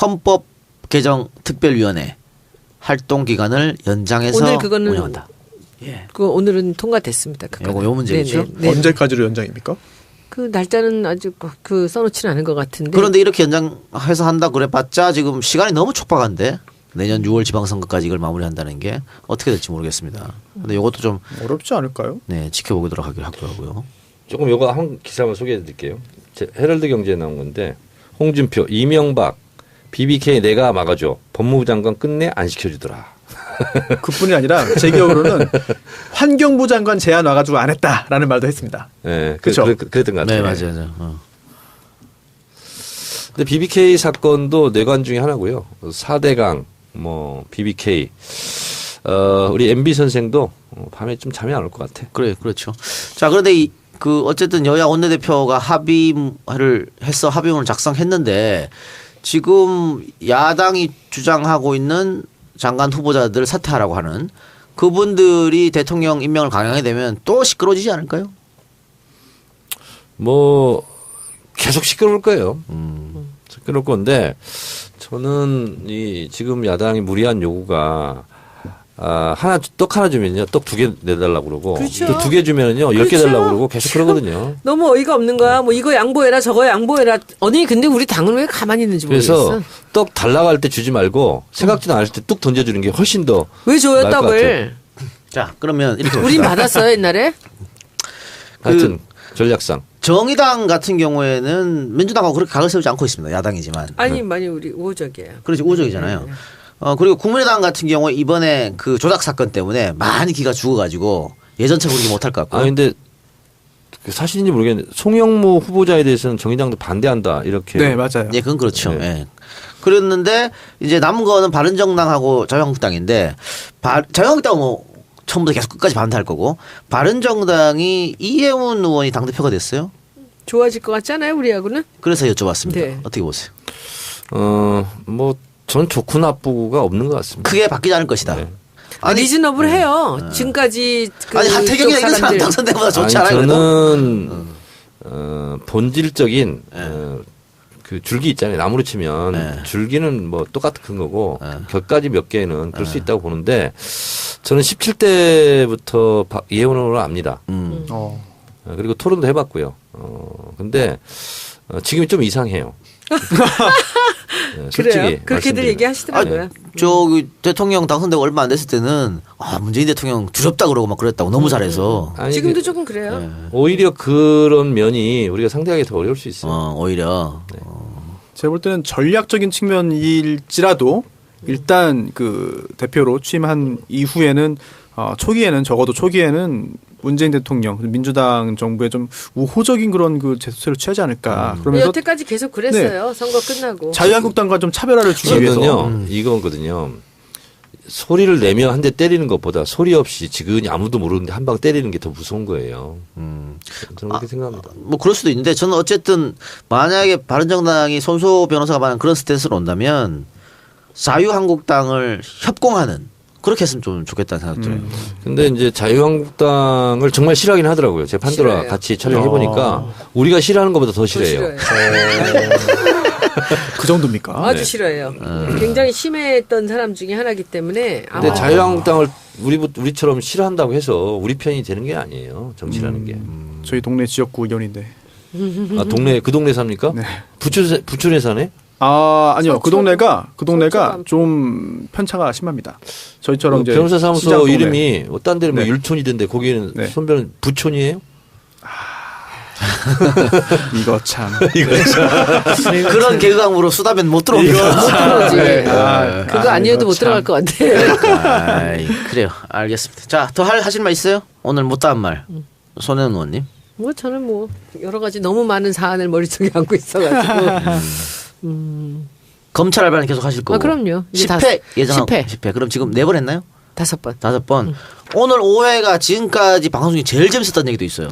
헌법 개정 특별위원회 활동 기간을 연장해서 오늘 그거는 운영한다. 그 오늘은 통과됐습니다. 요 문제겠죠? 네. 언제까지로 연장입니까? 그 날짜는 아직 그 써놓지는 않은 것 같은데. 그런데 이렇게 연장해서 한다 그래봤자 지금 시간이 너무 촉박한데 내년 6월 지방선거까지 이걸 마무리한다는 게 어떻게 될지 모르겠습니다. 근데 이것도 좀 어렵지 않을까요? 네, 지켜보도록 하기로 하고요. 조금 요거 한 기사 한번 소개해 드릴게요. 헤럴드 경제에 나온 건데 홍준표, 이명박, BBK 내가 막아줘. 법무부 장관 끝내 안 시켜주더라. 그뿐이 아니라 제 기억으로는 환경부 장관 제안 와가지고 안 했다라는 말도 했습니다. 네, 그렇죠. 그랬던 것 같아요. 네, 맞아요. 근데 BBK 사건도 뇌관 중에 하나고요. 4대강, 뭐 BBK, 우리 MB 선생도 밤에 좀 잠이 안 올 것 같아. 그래, 그렇죠. 자, 그런데 어쨌든 여야 원내대표가 합의를 해서 합의문을 작성했는데 지금 야당이 주장하고 있는 장관 후보자들 사퇴하라고 하는 그분들이 대통령 임명을 강행하게 되면 또 시끄러워지지 않을까요? 뭐 계속 시끄러울 거예요. 시끄러울 건데 저는 이 지금 야당이 무리한 요구가 떡 하나 주면요 떡 2개 내달라고 그러고 그렇죠. 또 2개 주면요 10개 그렇죠. 달라고 그러고 계속 그러거든요. 너무 어이가 없는 거야. 뭐 이거 양보해라 저거 양보해라. 아니 근데 우리 당은 왜 가만히 있는지 그래서 모르겠어. 떡 달라고 할 때 주지 말고 생각지도 않을 때 뚝 던져주는 게 훨씬 더 왜 줘요 나을 것 떡을? 자, 그러면 이렇게 우린 봅시다. 받았어요 옛날에. 하여튼 전략상 정의당 같은 경우에는 민주당하고 그렇게 각을 세우지 않고 있습니다. 야당이지만. 아니 많이 우리 우호적이에요. 그렇지, 우호적이잖아요. 그리고 국민의당 같은 경우에 이번에 그 조작 사건 때문에 많이 기가 죽어가지고 예전처럼 그렇게 못할 것 같고. 근데 사실인지 모르겠는데 송영무 후보자에 대해서는 정의당도 반대한다 이렇게. 네, 맞아요. 예, 그건 그렇죠. 네. 예. 그랬는데 이제 남은 거는 바른정당하고 자유한국당인데 자유한국당은 뭐 처음부터 계속 끝까지 반대할 거고 바른정당이 이혜훈 의원이 당대표가 됐어요. 좋아질 것 같지 않아요 우리하고는? 그래서 여쭤봤습니다. 네. 어떻게 보세요? 뭐 전 좋고 나쁘고가 없는 것 같습니다. 크게 바뀌지 않을 것이다. 네. 아니, 리즈너블 해요. 지금까지 그 아니 하태경이나 이런 사람 사람들. 당선된보다 좋지 아니, 않아요? 그래도? 저는 본질적인 그 줄기 있잖아요. 나무로 치면 네. 줄기는 뭐 똑같은 거고 격까지 몇 개는 그럴 수 있다고 보는데 저는 17대부터 이혜원 의원을 압니다. 그리고 토론도 해봤고요. 근데 지금이 좀 이상해요. 네, 솔직히 그래요? 그렇게들 말씀드리면. 얘기하시더라고요. 저기 대통령 당선되고 얼마 안 됐을 때는 문재인 대통령 두렵다 그러고 막 그랬다고 너무 잘해서. 아니, 지금도 조금 그래요. 오히려 그런 면이 우리가 상대하기 더 어려울 수 있어요. 오히려. 제가 볼 때는 전략적인 측면일지라도 일단 그 대표로 취임한 이후에는 초기에는 적어도 초기에는 문재인 대통령 민주당 정부에 좀 우호적인 그런 그 제스처를 취하지 않을까. 그러면서 여태까지 계속 그랬어요. 선거 끝나고. 자유한국당과 좀 차별화를 주기 위해서. 저는요 이거거든요. 소리를 내며 한 대 때리는 것보다 소리 없이 지근히 아무도 모르는데 한 방 때리는 게 더 무서운 거예요. 저는 그렇게 생각합니다. 뭐 그럴 수도 있는데 저는 어쨌든 만약에 바른정당이 손소 변호사가 말하는 그런 스탠스로 온다면 자유한국당을 협공하는 그렇게 했으면 좀 좋겠다는 생각 들어요. 근데 이제 자유한국당을 정말 싫어하긴 하더라고요. 제 판도라 싫어해요. 같이 촬영해보니까 우리가 싫어하는 것보다 더 싫어해요. 그 정도입니까? 아주 싫어해요. 굉장히 심했던 사람 중에 하나이기 때문에. 근데 자유한국당을 우리처럼 싫어한다고 해서 우리 편이 되는 게 아니에요. 정치라는 게. 저희 동네 지역구 의원인데. 그 동네 삽니까? 네. 부천에 사네? 아니요. 그 동네가 서초가 좀 편차가 심합니다. 저희처럼 이제 변호사 사무소 시장 동네. 이름이 딴 데는 뭐 네. 율촌이던데 거기는 네. 손변은 부촌이에요? 이거 참. 그런 개그감으로 수다면 못 들어옵니다. 그러지. 아, 그거 아니어도 못 들어갈 것 같아. 그래요. 알겠습니다. 자, 더 하실 말 있어요? 오늘 못다한 말. 손혜원 의원님. 뭐 저는 뭐 여러 가지 너무 많은 사안을 머릿속에 안고 있어가지고. 검찰 알바는 계속 하실 거고. 그럼요. 이제 10회 예정하고 10회. 10회. 그럼 지금 4번 했나요? 5번. 5번. 오늘 5회가 지금까지 방송 중에 제일 재밌었다는 얘기도 있어요.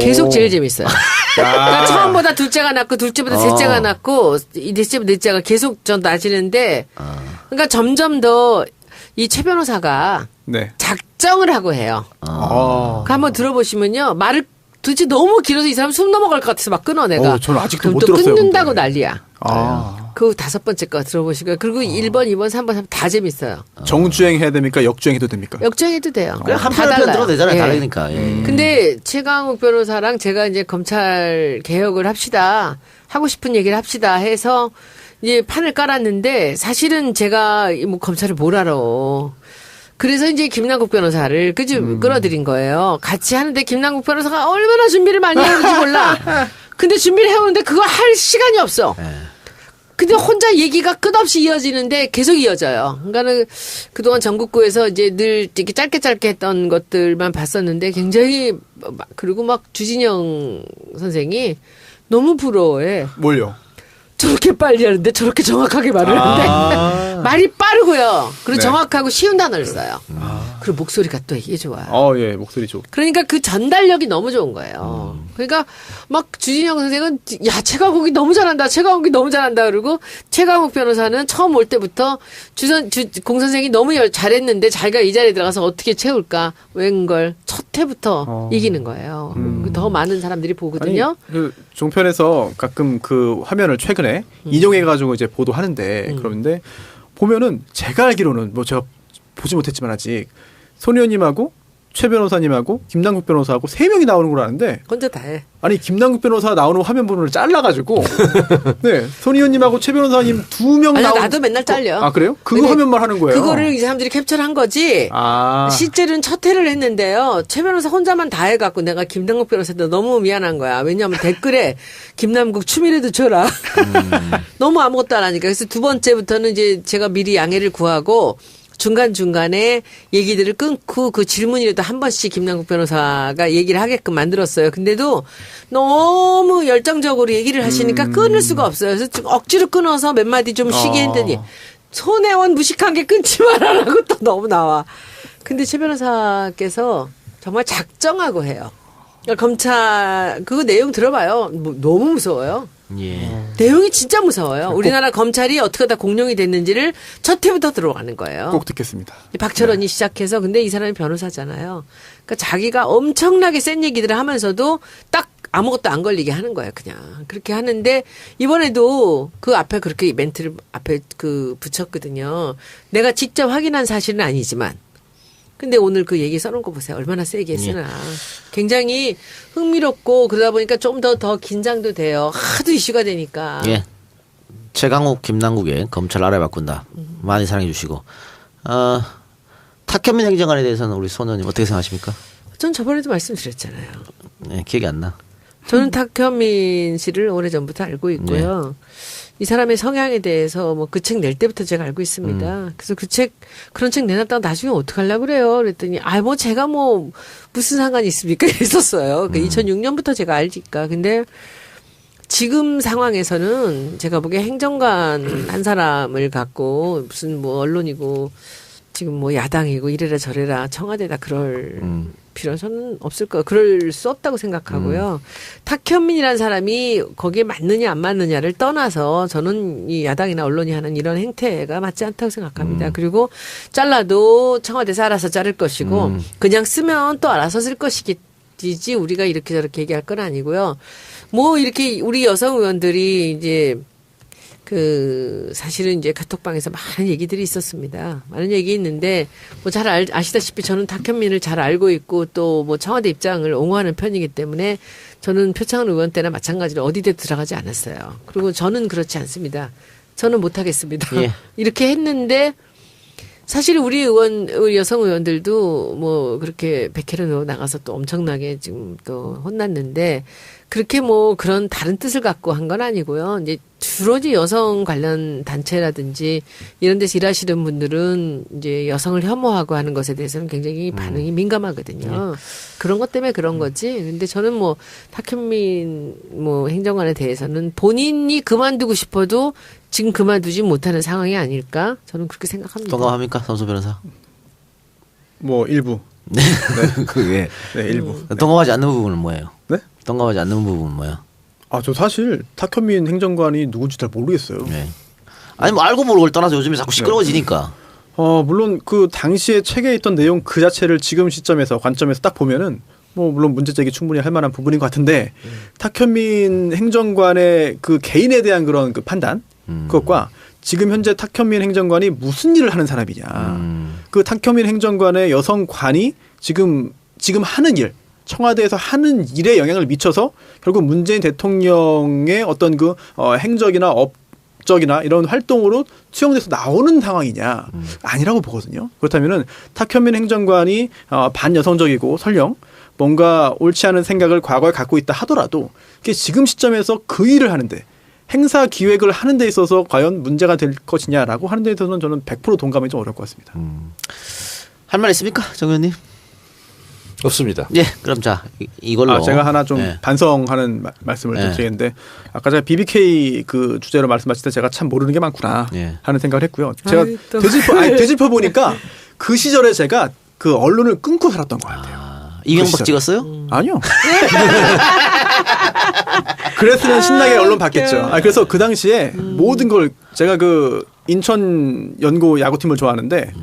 계속 제일 재밌어요. 그러니까 처음보다 둘째가 낫고 둘째보다 셋째가 낫고 이 넷째보다 넷째가 계속 좀 낮이는데 그러니까 점점 더 이 최 변호사가 네. 작정을 하고 해요. 아. 그 한번 들어보시면요. 말을 도대체 너무 길어서 이 사람 숨 넘어갈 것 같아서 막 끊어 내가. 저는 아직도 그럼 못 또 들었어요. 끊는다고 근데. 난리야. 그 5번째 거 들어보시고요. 그리고 1번, 2번, 3번, 3번 다 재밌어요. 정주행 해야 됩니까? 역주행해도 됩니까? 역주행해도 돼요. 그냥 한 다 편을 달라요. 들어도 되잖아요. 예. 다르니까. 예. 근데 최강욱 변호사랑 제가 이제 검찰 개혁을 합시다. 하고 싶은 얘기를 합시다 해서 이제 판을 깔았는데 사실은 제가 뭐 검찰을 뭘 알아. 그래서 이제 김남국 변호사를 끌어들인 거예요. 같이 하는데 김남국 변호사가 얼마나 준비를 많이 해오는지 몰라. 근데 준비를 해오는데 그거 할 시간이 없어. 근데 혼자 얘기가 끝없이 이어지는데 계속 이어져요. 그러니까는 그동안 전국구에서 이제 늘 이렇게 짧게 했던 것들만 봤었는데 굉장히 그리고 막 주진영 선생이 너무 부러워해. 뭘요? 저렇게 빨리 하는데 저렇게 정확하게 말을 하는데 말이 빠르고요. 그리고 네. 정확하고 쉬운 단어를 써요. 그리고 목소리가 또 이게 좋아요. 예, 목소리 좋. 그러니까 그 전달력이 너무 좋은 거예요. 그러니까 막 주진영 선생은 야 최강욱이 너무 잘한다. 최강욱이 너무 잘한다. 그러고 최강욱 변호사는 처음 올 때부터 공 선생이 너무 잘했는데 자기가 이 자리에 들어가서 어떻게 채울까. 웬걸 첫 회부터 이기는 거예요. 더 많은 사람들이 보거든요. 아니, 그 종편에서 가끔 그 화면을 최근에 인용해가지고 이제 보도하는데 그런데 보면은 제가 알기로는 뭐 제가 보지 못했지만 아직 손 의원님하고 최 변호사님하고 김남국 변호사하고 3명이 나오는 걸 아는데 혼자 다 해. 아니 김남국 변호사 나오는 화면 부분을 잘라가지고 네, 손 의원님하고 최 변호사님 2명 아니 나오는 나도 맨날 잘려. 아 그래요? 그거 근데 화면만 하는 거예요? 그거를 이 사람들이 캡처를 한 거지. 실제로는 첫 회를 했는데요. 최 변호사 혼자만 다 해갖고 내가 김남국 변호사한테 너무 미안한 거야. 왜냐하면 댓글에 김남국 춤이라도 춰라. 너무 아무것도 안 하니까. 그래서 2번째부터는 이제 제가 미리 양해를 구하고 중간중간에 얘기들을 끊고 그 질문이라도 한 번씩 김남국 변호사가 얘기를 하게끔 만들었어요. 근데도 너무 열정적으로 얘기를 하시니까 끊을 수가 없어요. 그래서 억지로 끊어서 몇 마디 좀 쉬게 했더니 손혜원 무식한 게 끊지 말아라고 또 너무 나와. 근데 최 변호사께서 정말 작정하고 해요. 그러니까 검찰 그거 내용 들어봐요. 뭐 너무 무서워요. 예. 내용이 진짜 무서워요. 우리나라 검찰이 어떻게 다 공룡이 됐는지를 첫 회부터 들어가는 거예요. 꼭 듣겠습니다. 박철원이 시작해서 근데 이 사람이 변호사잖아요. 그러니까 자기가 엄청나게 센 얘기들을 하면서도 딱 아무것도 안 걸리게 하는 거예요. 그냥 그렇게 하는데 이번에도 그 앞에 그렇게 멘트를 앞에 그 붙였거든요. 내가 직접 확인한 사실은 아니지만 근데 오늘 그 얘기 써놓은 거 보세요. 얼마나 세게 쓰나. 굉장히 흥미롭고 그러다 보니까 좀 더 긴장도 돼요. 하도 이슈가 되니까. 예. 최강욱, 김남국의 검찰 나라를 바꾼다. 많이 사랑해 주시고. 탁현민 행정관에 대해서는 우리 손 의원님 어떻게 생각하십니까? 전 저번에도 말씀드렸잖아요. 네, 기억이 안 나. 저는 탁현민 씨를 오래전부터 알고 있고요. 이 사람의 성향에 대해서 뭐 그 책 낼 때부터 제가 알고 있습니다. 그래서 그런 책 내놨다가 나중에 어떡하려고 그래요? 그랬더니, 뭐 제가 뭐 무슨 상관이 있습니까? 이랬었어요. 2006년부터 제가 알니까. 근데 지금 상황에서는 제가 보기에 행정관 한 사람을 갖고 무슨 뭐 언론이고 지금 뭐 야당이고 이래라 저래라 청와대다 그럴 필요는 저는 없을 거예요. 그럴 수 없다고 생각하고요. 탁현민이라는 사람이 거기에 맞느냐 안 맞느냐를 떠나서 저는 이 야당이나 언론이 하는 이런 행태가 맞지 않다고 생각합니다. 그리고 잘라도 청와대에서 알아서 자를 것이고 그냥 쓰면 또 알아서 쓸 것이지 우리가 이렇게 저렇게 얘기할 건 아니고요. 뭐 이렇게 우리 여성 의원들이 이제 사실은 이제 카톡방에서 많은 얘기들이 있었습니다. 많은 얘기 있는데, 뭐 잘 아시다시피 저는 탁현민을 잘 알고 있고 또 뭐 청와대 입장을 옹호하는 편이기 때문에 저는 표창원 의원 때나 마찬가지로 어디든 들어가지 않았어요. 그리고 저는 그렇지 않습니다. 저는 못하겠습니다. 예. 이렇게 했는데, 사실 우리 여성 의원들도 뭐 그렇게 백혜련 나가서 또 엄청나게 지금 또 혼났는데, 그렇게 뭐 그런 다른 뜻을 갖고 한 건 아니고요. 이제 주로 이제 여성 관련 단체라든지 이런 데서 일하시는 분들은 이제 여성을 혐오하고 하는 것에 대해서는 굉장히 반응이 민감하거든요. 그런 것 때문에 그런 거지. 근데 저는 뭐 탁현민 뭐 행정관에 대해서는 본인이 그만두고 싶어도 지금 그만두지 못하는 상황이 아닐까? 저는 그렇게 생각합니다. 동감합니까, 선수 변호사? 뭐 일부. 네. 그게 네, 일부. 동감하지 않는 부분은 뭐예요? 네? 동감하지 않는 부분은 뭐야? 저 사실 탁현민 행정관이 누군지 잘 모르겠어요. 네. 아니 뭐 알고 모르고를 떠나서 요즘에 자꾸 시끄러워지니까. 물론 그 당시에 책에 있던 내용 그 자체를 지금 시점에서 관점에서 딱 보면은 뭐 물론 문제 제기 충분히 할 만한 부분인 것 같은데 탁현민 행정관의 그 개인에 대한 그런 그 판단 그것과 지금 현재 탁현민 행정관이 무슨 일을 하는 사람이냐. 그 탁현민 행정관의 여성관이 지금 하는 일, 청와대에서 하는 일에 영향을 미쳐서 결국 문재인 대통령의 어떤 그 행적이나 업적이나 이런 활동으로 수용돼서 나오는 상황이냐. 아니라고 보거든요. 그렇다면은 탁현민 행정관이 반여성적이고 설령 뭔가 옳지 않은 생각을 과거에 갖고 있다 하더라도 그게 지금 시점에서 그 일을 하는데 행사 기획을 하는 데 있어서 과연 문제가 될 것이냐라고 하는 데 있어서는 저는 100% 동감이 좀 어려울 것 같습니다. 할 말 있습니까, 정 의원님? 없습니다. 예, 그럼 자 이걸로 제가 하나 좀 예. 반성하는 말씀을 좀 드리겠는데 아까 제가 BBK 그 주제로 말씀하실 때 제가 참 모르는 게 많구나 예. 하는 생각을 했고요. 제가 되짚어 보니까 그 시절에 제가 그 언론을 끊고 살았던 것 같아요. 이명박 찍었어요? 아니요. 그랬으면 신나게 언론 봤겠죠. 그래서 그 당시에 모든 걸 제가 그 인천 연고 야구팀을 좋아하는데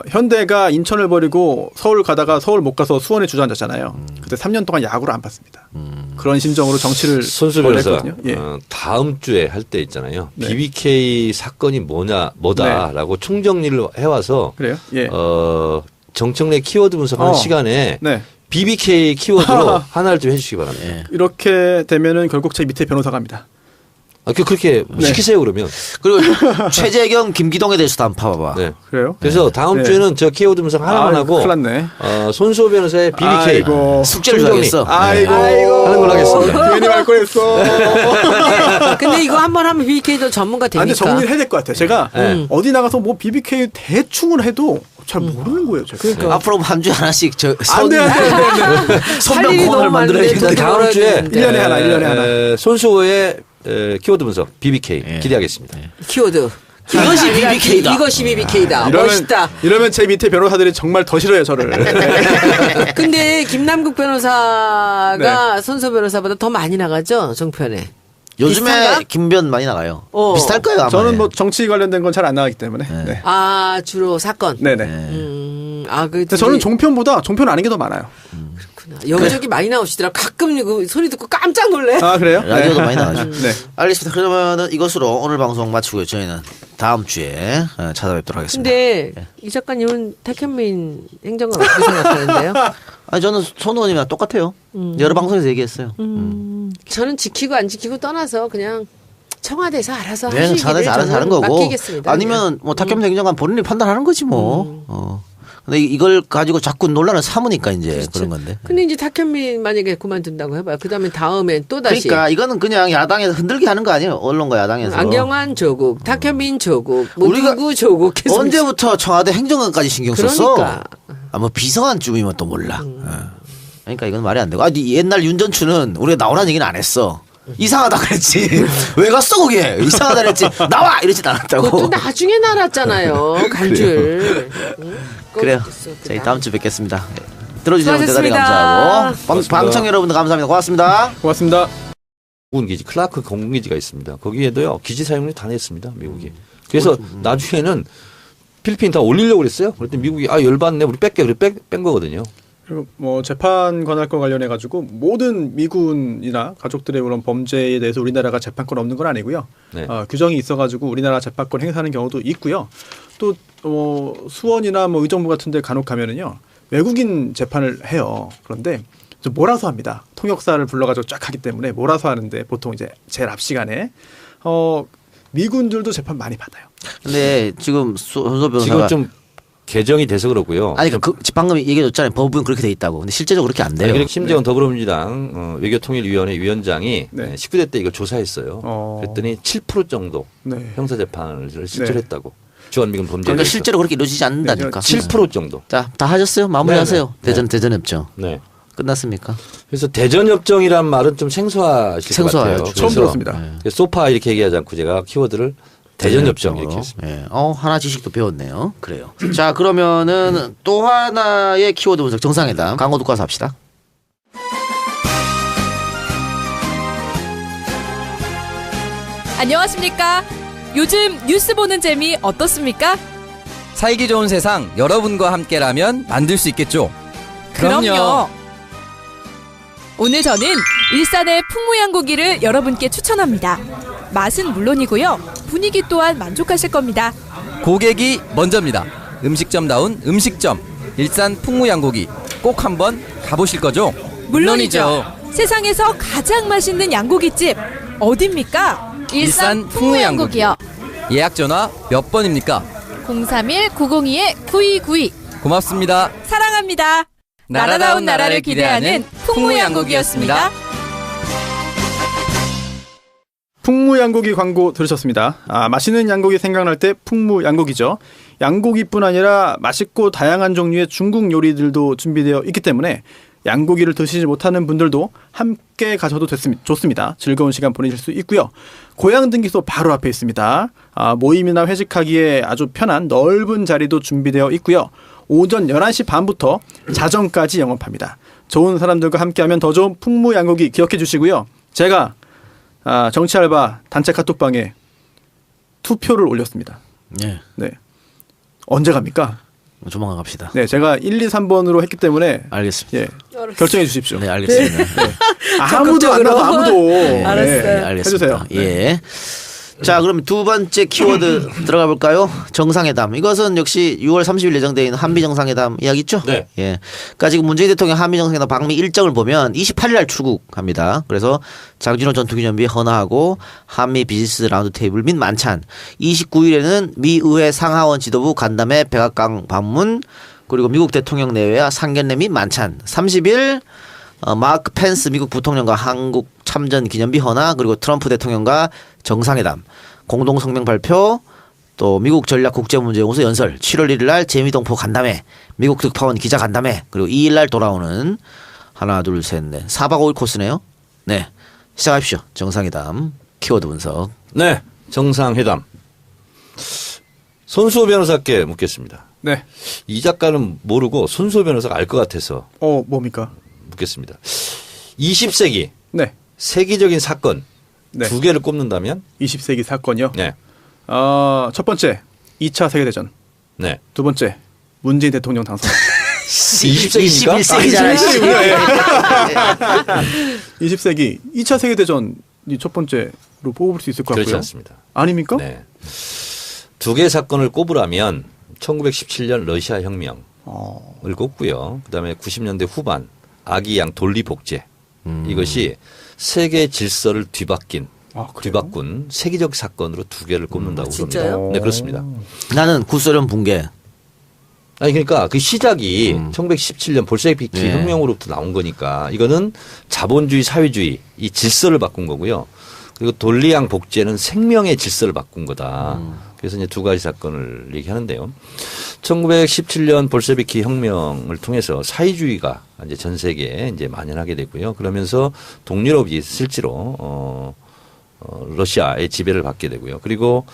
현대가 인천을 버리고 서울 가다가 서울 못 가서 수원에 주저앉았잖아요. 그때 3년 동안 야구를 안 봤습니다. 그런 심정으로 정치를 손수 변호사 예. 다음 주에 할 때 있잖아요. 네. BBK 사건이 뭐다라고 총정리를 해와서 그래요? 예. 정청래 키워드 분석하는 시간에 네. BBK 키워드로 하나를 좀 해주시기 바랍니다. 예. 이렇게 되면은 결국 제 밑에 변호사가 합니다. 그렇게 시키세요 그러면. 그리고 최재경, 김기동에 대해서도 한번 파봐봐. 네. 그래요? 그래서 다음 주에는 저 키워드 분석 하나만 하고 큰일 났네. 손수호 변호사의 BBK 아이고. 숙제를 총정리 줘야겠어. 아이고. 하는 걸로 하겠습니다. 괜히 말 뻔했어. 근데 이거 한 번 하면 BBK도 전문가 되니까. 근데 정리를 해야 될 것 같아요. 제가 어디 나가서 뭐 BBK 대충은 해도 잘 모르는 거예요. 제가. 그러니까. 앞으로 한 주에 하나씩 안 돼. 할 일이 선명 코너를 너무 만들어야겠는데. 많은데 다음 주에 1년에 하나. 손수호의 키워드 분석 BBK 기대하겠습니다. 키워드. 이것이 BBK다. 이것이 BBK다. 멋있다. 이러면 제 밑에 변호사들이 정말 더 싫어요, 저를. 근데 김남국 변호사가 손소 변호사보다 더 많이 나가죠, 정편에. 요즘에 비슷한가? 김변 많이 나가요. 어. 비슷할 거예요, 아마. 저는 뭐 정치 관련된 건 잘 안 나가기 때문에. 네. 아, 주로 사건. 네네. 근데 저는 종편 아닌 게 더 많아요. 여기저기 많이 나오시더라. 가끔 이거 소리 듣고 깜짝 놀래. 아, 그래요? 라디오도 네. 많이 나가죠. 네. 알겠습니다. 그러면은 이것으로 오늘 방송 마치고요. 저희는 다음 주에 찾아뵙도록 하겠습니다. 근데 이 작가님은 탁현민 행정관 어떻게 생각하는데요? 아니 저는 손 의원님이랑 똑같아요. 여러 방송에서 얘기했어요. 저는 지키고 안 지키고 떠나서 그냥 청와대에서 알아서 네, 하시기를 청와대에서 알아서 하는 저는 거고. 맡기겠습니다. 아니면 뭐 탁현민 행정관 본인이 판단하는 거지 뭐. 근데 이걸 가지고 자꾸 논란을 삼으니까 이제 그렇죠. 그런 건데. 근데 이제 탁현민 만약에 그만둔다고 해봐요. 그다음에 다음엔 또 다시. 그러니까 이거는 그냥 야당에서 흔들게 하는 거 아니에요? 언론과 야당에서. 안경환 조국, 탁현민 조국, 뭐 우리가 누구 조국 계속 언제부터 청와대 행정관까지 신경 썼어? 그러니까. 뭐 비서관쯤이면 또 몰라. 그러니까 이건 말이 안 되고. 옛날 윤전추는 우리가 나오라는 얘기는 안 했어. 이상하다 그랬지. 왜 갔어 거기에? 이상하다 그랬지. 나와 이러지도 않았다고. 그것도 나중에 날았잖아요. 간줄. 그래요. 저희 다음 주 뵙겠습니다. 들어주셔서 대단히 수고하셨습니다. 감사하고 방청 여러분들 감사합니다. 고맙습니다. 고맙습니다. 공군기지 클라크 공군기지가 있습니다. 거기에도요 기지 사용률이 다 냈습니다 미국이. 그래서 나중에는 필리핀 다 올리려고 그랬어요. 그랬더니 미국이 열받네 우리 뺄게 그래 뺀 거거든요. 그리고 뭐 재판 권할과 관련해 가지고 모든 미군이나 가족들의 그런 범죄에 대해서 우리나라가 재판권 없는 건 아니고요. 네. 규정이 있어가지고 우리나라 재판권 행사하는 경우도 있고요. 또 수원이나 뭐 의정부 같은데 간혹 가면은요 외국인 재판을 해요. 그런데 좀 몰아서 합니다. 통역사를 불러가지고 쫙 하기 때문에 몰아서 하는데 보통 이제 제일 앞 시간에 미군들도 재판 많이 받아요. 근데 지금 손소 변호사가 지금 좀 개정이 돼서 그렇고요. 아니 방금 얘기해줬잖아요. 법은 그렇게 돼 있다고. 근데 실제적으로 그렇게 안 돼요. 심재원 더불어민주당 외교통일위원회 위원장이 네. 19대 때 이걸 조사했어요. 그랬더니 7% 정도 네. 형사재판을 실제로 네. 했다고. 주한미군 범죄에 그러니까 대해서. 실제로 그렇게 이루어지지 않는다니까. 7% 정도. 자, 다 하셨어요? 마무리하세요. 네, 네. 대전협정. 네. 끝났습니까? 그래서 대전협정이란 말은 좀 생소하실 것 같아요. 생소해요. 처음 들었습니다. 그래서 소파 이렇게 얘기하지 않고 제가 키워드를 대전협정 이렇게 했습니다. 네. 하나 지식도 배웠네요. 그래요. 자, 그러면은 또 하나의 키워드 분석 정상회담 광고 듣고 와서 합시다. 안녕하십니까? 요즘 뉴스 보는 재미 어떻습니까? 살기 좋은 세상 여러분과 함께라면 만들 수 있겠죠. 그럼요. 오늘 저는 일산의 풍무양고기를 여러분께 추천합니다. 맛은 물론이고요. 분위기 또한 만족하실 겁니다. 고객이 먼저입니다. 음식점다운 음식점. 일산 풍무양고기 꼭 한번 가보실 거죠? 물론이죠. 세상에서 가장 맛있는 양고기집 어딥니까? 일산 풍무양고기요. 예약 전화 몇 번입니까? 031-902-9292. 고맙습니다. 사랑합니다. 나라다운 나라를 기대하는 풍무양고기였습니다. 풍무양고기 광고 들으셨습니다. 맛있는 양고기 생각날 때 풍무양고기죠. 양고기뿐 아니라 맛있고 다양한 종류의 중국 요리들도 준비되어 있기 때문에 양고기를 드시지 못하는 분들도 함께 가셔도 좋습니다. 즐거운 시간 보내실 수 있고요. 고향 등기소 바로 앞에 있습니다. 모임이나 회식하기에 아주 편한 넓은 자리도 준비되어 있고요. 오전 11시 반부터 자정까지 영업합니다. 좋은 사람들과 함께하면 더 좋은 풍무양고기 기억해 주시고요. 제가 정치알바 단체 카톡방에 투표를 올렸습니다. 네. 네. 언제 갑니까? 조만간 갑시다. 네, 제가 1, 2, 3번으로 했기 때문에 알겠습니다. 예, 결정해 주십시오. 네, 알겠습니다. 네. 아무도 안 나도 아무도. 알았어요. 네, 알겠습니다. 해주세요. 예. 자, 그럼 두 번째 키워드 들어가 볼까요? 정상회담. 이것은 역시 6월 30일 예정되어 있는 한미 정상회담 이야기 있죠? 네. 예. 그러니까 지금 문재인 대통령 한미 정상회담 방미 일정을 보면 28일 날 출국합니다. 그래서 장진호 전투기념비 헌화하고 한미 비즈니스 라운드 테이블 및 만찬. 29일에는 미 의회 상하원 지도부 간담회 백악관 방문 그리고 미국 대통령 내외와 상견례 및 만찬. 30일 마크 펜스 미국 부통령과 한국 참전 기념비 헌화 그리고 트럼프 대통령과 정상회담 공동성명 발표 또 미국 전략국제문제연구소 연설 7월 1일 날 재미동포 간담회 미국 특파원 기자 간담회 그리고 2일 날 돌아오는 하나 둘 셋 넷 4박 5일 코스네요. 네, 시작하십시오. 정상회담 키워드 분석. 네, 정상회담. 손수호 변호사께 묻겠습니다. 네. 이 작가는 모르고 손수호 변호사가 알 것 같아서 뭡니까? 묻겠습니다. 20세기 네. 세계적인 사건 네. 두 개를 꼽는다면? 20세기 사건이요? 네. 첫 번째 2차 세계대전. 네. 두 번째 문재인 대통령 당선. 20세기입니까? 21세기잖아요. 20세기 2차 세계대전이 첫 번째로 뽑을 수 있을 것 같고요. 그렇지 않습니다. 아닙니까? 네. 두 개의 사건을 꼽으라면 1917년 러시아 혁명을 꼽고요. 그다음에 90년대 후반 아기양 돌리복제 이것이 세계 질서를 뒤바꾼 세계적 사건으로 두 개를 꼽는다고 봅니다. 네, 그렇습니다. 나는 구소련 붕괴. 아니 그러니까 그 시작이 1917년 볼셰비키 혁명으로부터 나온 거니까 이거는 자본주의 사회주의 이 질서를 바꾼 거고요. 그리고 돌리양 복제는 생명의 질서를 바꾼 거다. 그래서 이제 두 가지 사건을 얘기하는데요. 1917년 볼셰비키 혁명을 통해서 사회주의가 이제 전 세계에 이제 만연하게 되고요. 그러면서 동유럽이 실제로 러시아의 지배를 받게 되고요. 그리고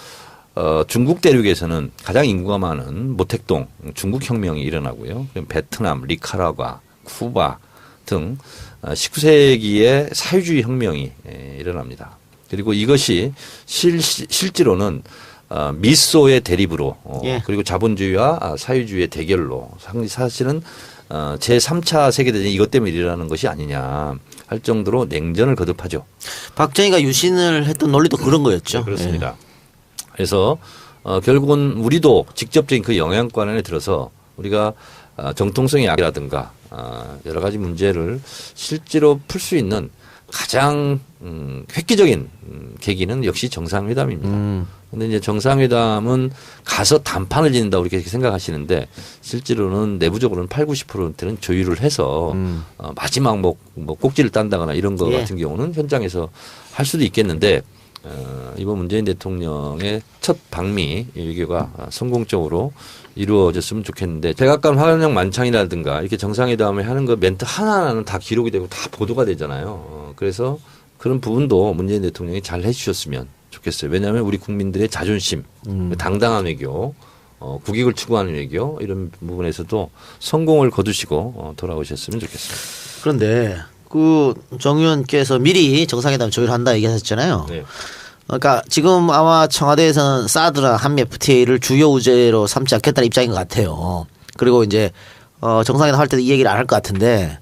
중국 대륙에서는 가장 인구가 많은 모택동 중국 혁명이 일어나고요. 베트남, 니카라과, 쿠바 등 19세기의 사회주의 혁명이 일어납니다. 그리고 이것이 실제로는 미소의 대립으로 그리고 자본주의와 사회주의의 대결로 사실은 제3차 세계대전이 이것 때문에 일어나는 것이 아니냐 할 정도로 냉전을 거듭하죠. 박정희가 유신을 했던 논리도 그런 거였죠. 네, 그렇습니다. 그래서 결국은 우리도 직접적인 그 영향권 안에 들어서 우리가 정통성의 악이라든가 여러 가지 문제를 실제로 풀 수 있는 가장 획기적인 계기는 역시 정상회담입니다. 그런데 이제 정상회담은 가서 단판을 짓는다 이렇게 생각하시는데 실제로는 내부적으로는 80-90%는 조율을 해서 마지막 뭐 꼭지를 딴다거나 이런 거 같은 경우는 현장에서 할 수도 있겠는데 이번 문재인 대통령의 첫 방미 외교가 성공적으로 이루어졌으면 좋겠는데 백악관 화환영 만찬이라든가 이렇게 정상회담을 하는 거 멘트 하나하나는 다 기록이 되고 다 보도가 되잖아요. 그래서 그런 부분도 문재인 대통령이 잘 해주셨으면 좋겠어요. 왜냐하면 우리 국민들의 자존심, 당당한 외교, 국익을 추구하는 외교 이런 부분에서도 성공을 거두시고 돌아오셨으면 좋겠습니다. 그런데 그 정 의원께서 미리 정상회담 조율한다 얘기하셨잖아요. 네. 그러니까 지금 아마 청와대에서는 사드나 한미 FTA를 주요 우제로 삼지 않겠다는 입장인 것 같아요. 그리고 이제 정상회담 할 때도 이 얘기를 안 할 것 같은데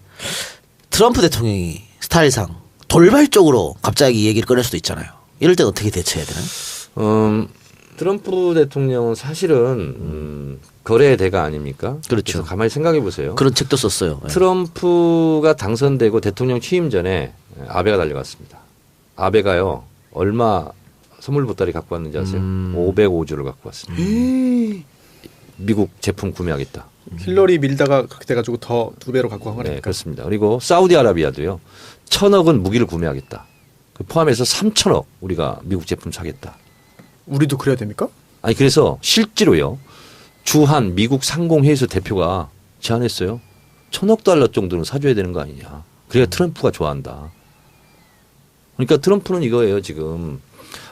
트럼프 대통령이 스타일상 돌발적으로 갑자기 이 얘기를 꺼낼 수도 있잖아요. 이럴 때 어떻게 대처해야 되나요? 트럼프 대통령은 사실은 거래의 대가 아닙니까? 그렇죠. 그래서 가만히 생각해 보세요. 그런 책도 썼어요. 네. 트럼프가 당선되고 대통령 취임 전에 아베가 달려갔습니다. 아베가요 얼마 선물 보따리 갖고 왔는지 아세요? 505주를 갖고 왔습니다. 미국 제품 구매하겠다. 힐러리 밀다가 그렇게 돼가지고 더 2배로 갖고 간 거니까. 네, 그렇습니다. 그리고 사우디아라비아도요 1,000억은 무기를 구매하겠다. 포함해서 3,000억 우리가 미국 제품 사겠다. 우리도 그래야 됩니까? 아니 그래서 실제로요 주한 미국 상공회의소 대표가 제안했어요. 1,000억 달러 정도는 사줘야 되는 거 아니냐. 그래야 트럼프가 좋아한다. 그러니까 트럼프는 이거예요 지금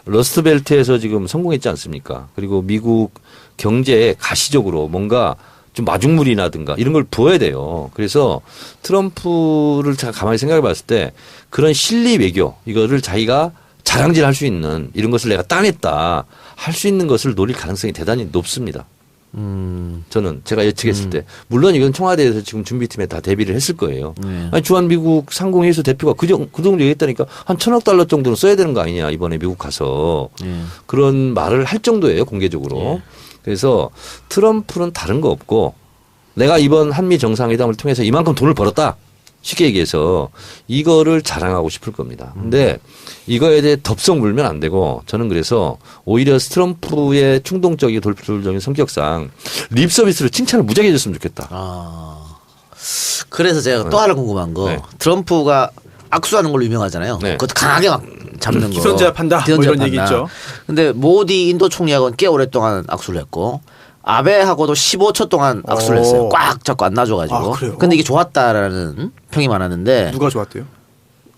러스트벨트에서 지금 성공했지 않습니까? 그리고 미국 경제에 가시적으로 뭔가 좀 마중물이라든가 이런 걸 부어야 돼요. 그래서 트럼프를 제가 가만히 생각해 봤을 때 그런 실리 외교 이거를 자기가 자랑질 할 수 있는 이런 것을 내가 따냈다 할 수 있는 것을 노릴 가능성이 대단히 높습니다. 저는 제가 예측했을 때 물론 이건 청와대에서 지금 준비팀에 다 대비를 했을 거예요. 아니 주한 미국 상공회의소 대표가 그 정도 얘기했다니까 한 1,000억 달러 정도는 써야 되는 거 아니냐 이번에 미국 가서 그런 말을 할 정도예요 공개적으로. 그래서 트럼프는 다른 거 없고 내가 이번 한미 정상회담을 통해서 이만큼 돈을 벌었다. 쉽게 얘기해서 이거를 자랑하고 싶을 겁니다. 근데 이거에 대해 덥석 물면 안 되고 저는 그래서 오히려 트럼프의 충동적이고 돌출적인 성격상 립 서비스를 칭찬을 무지하게 해줬으면 좋겠다. 그래서 제가 또 하나 궁금한 거 트럼프가 악수하는 걸로 유명하잖아요. 그것도 강하게 막 잡는 거. 기선제압한다. 뭐 이런 얘기 있죠. 근데 모디 인도 총리하고는 꽤 오랫동안 악수를 했고 아베하고도 15초 동안 악수를 했어요. 꽉 잡고 안 놔줘가지고. 아, 그래요? 근데 이게 좋았다라는 평이 많았는데. 누가 좋았대요?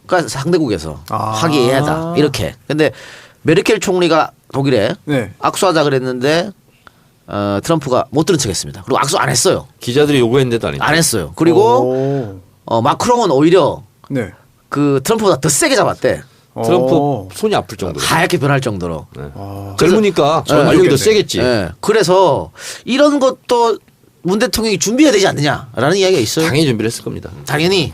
그러니까 상대국에서 화기애애하다 이렇게. 근데 메르켈 총리가 독일에 악수하자 그랬는데 트럼프가 못 들은 척했습니다. 그리고 악수 안 했어요. 기자들이 요구했는데도 안 했죠. 안 했어요. 그리고 마크롱은 오히려 그 트럼프보다 더 세게 잡았대. 트럼프 손이 아플 정도로. 하얗게 변할 정도로. 젊으니까 알력이 더 세겠지. 그래서 이런 것도 문 대통령이 준비해야 되지 않느냐라는 이야기가 있어요. 당연히 준비를 했을 겁니다. 당연히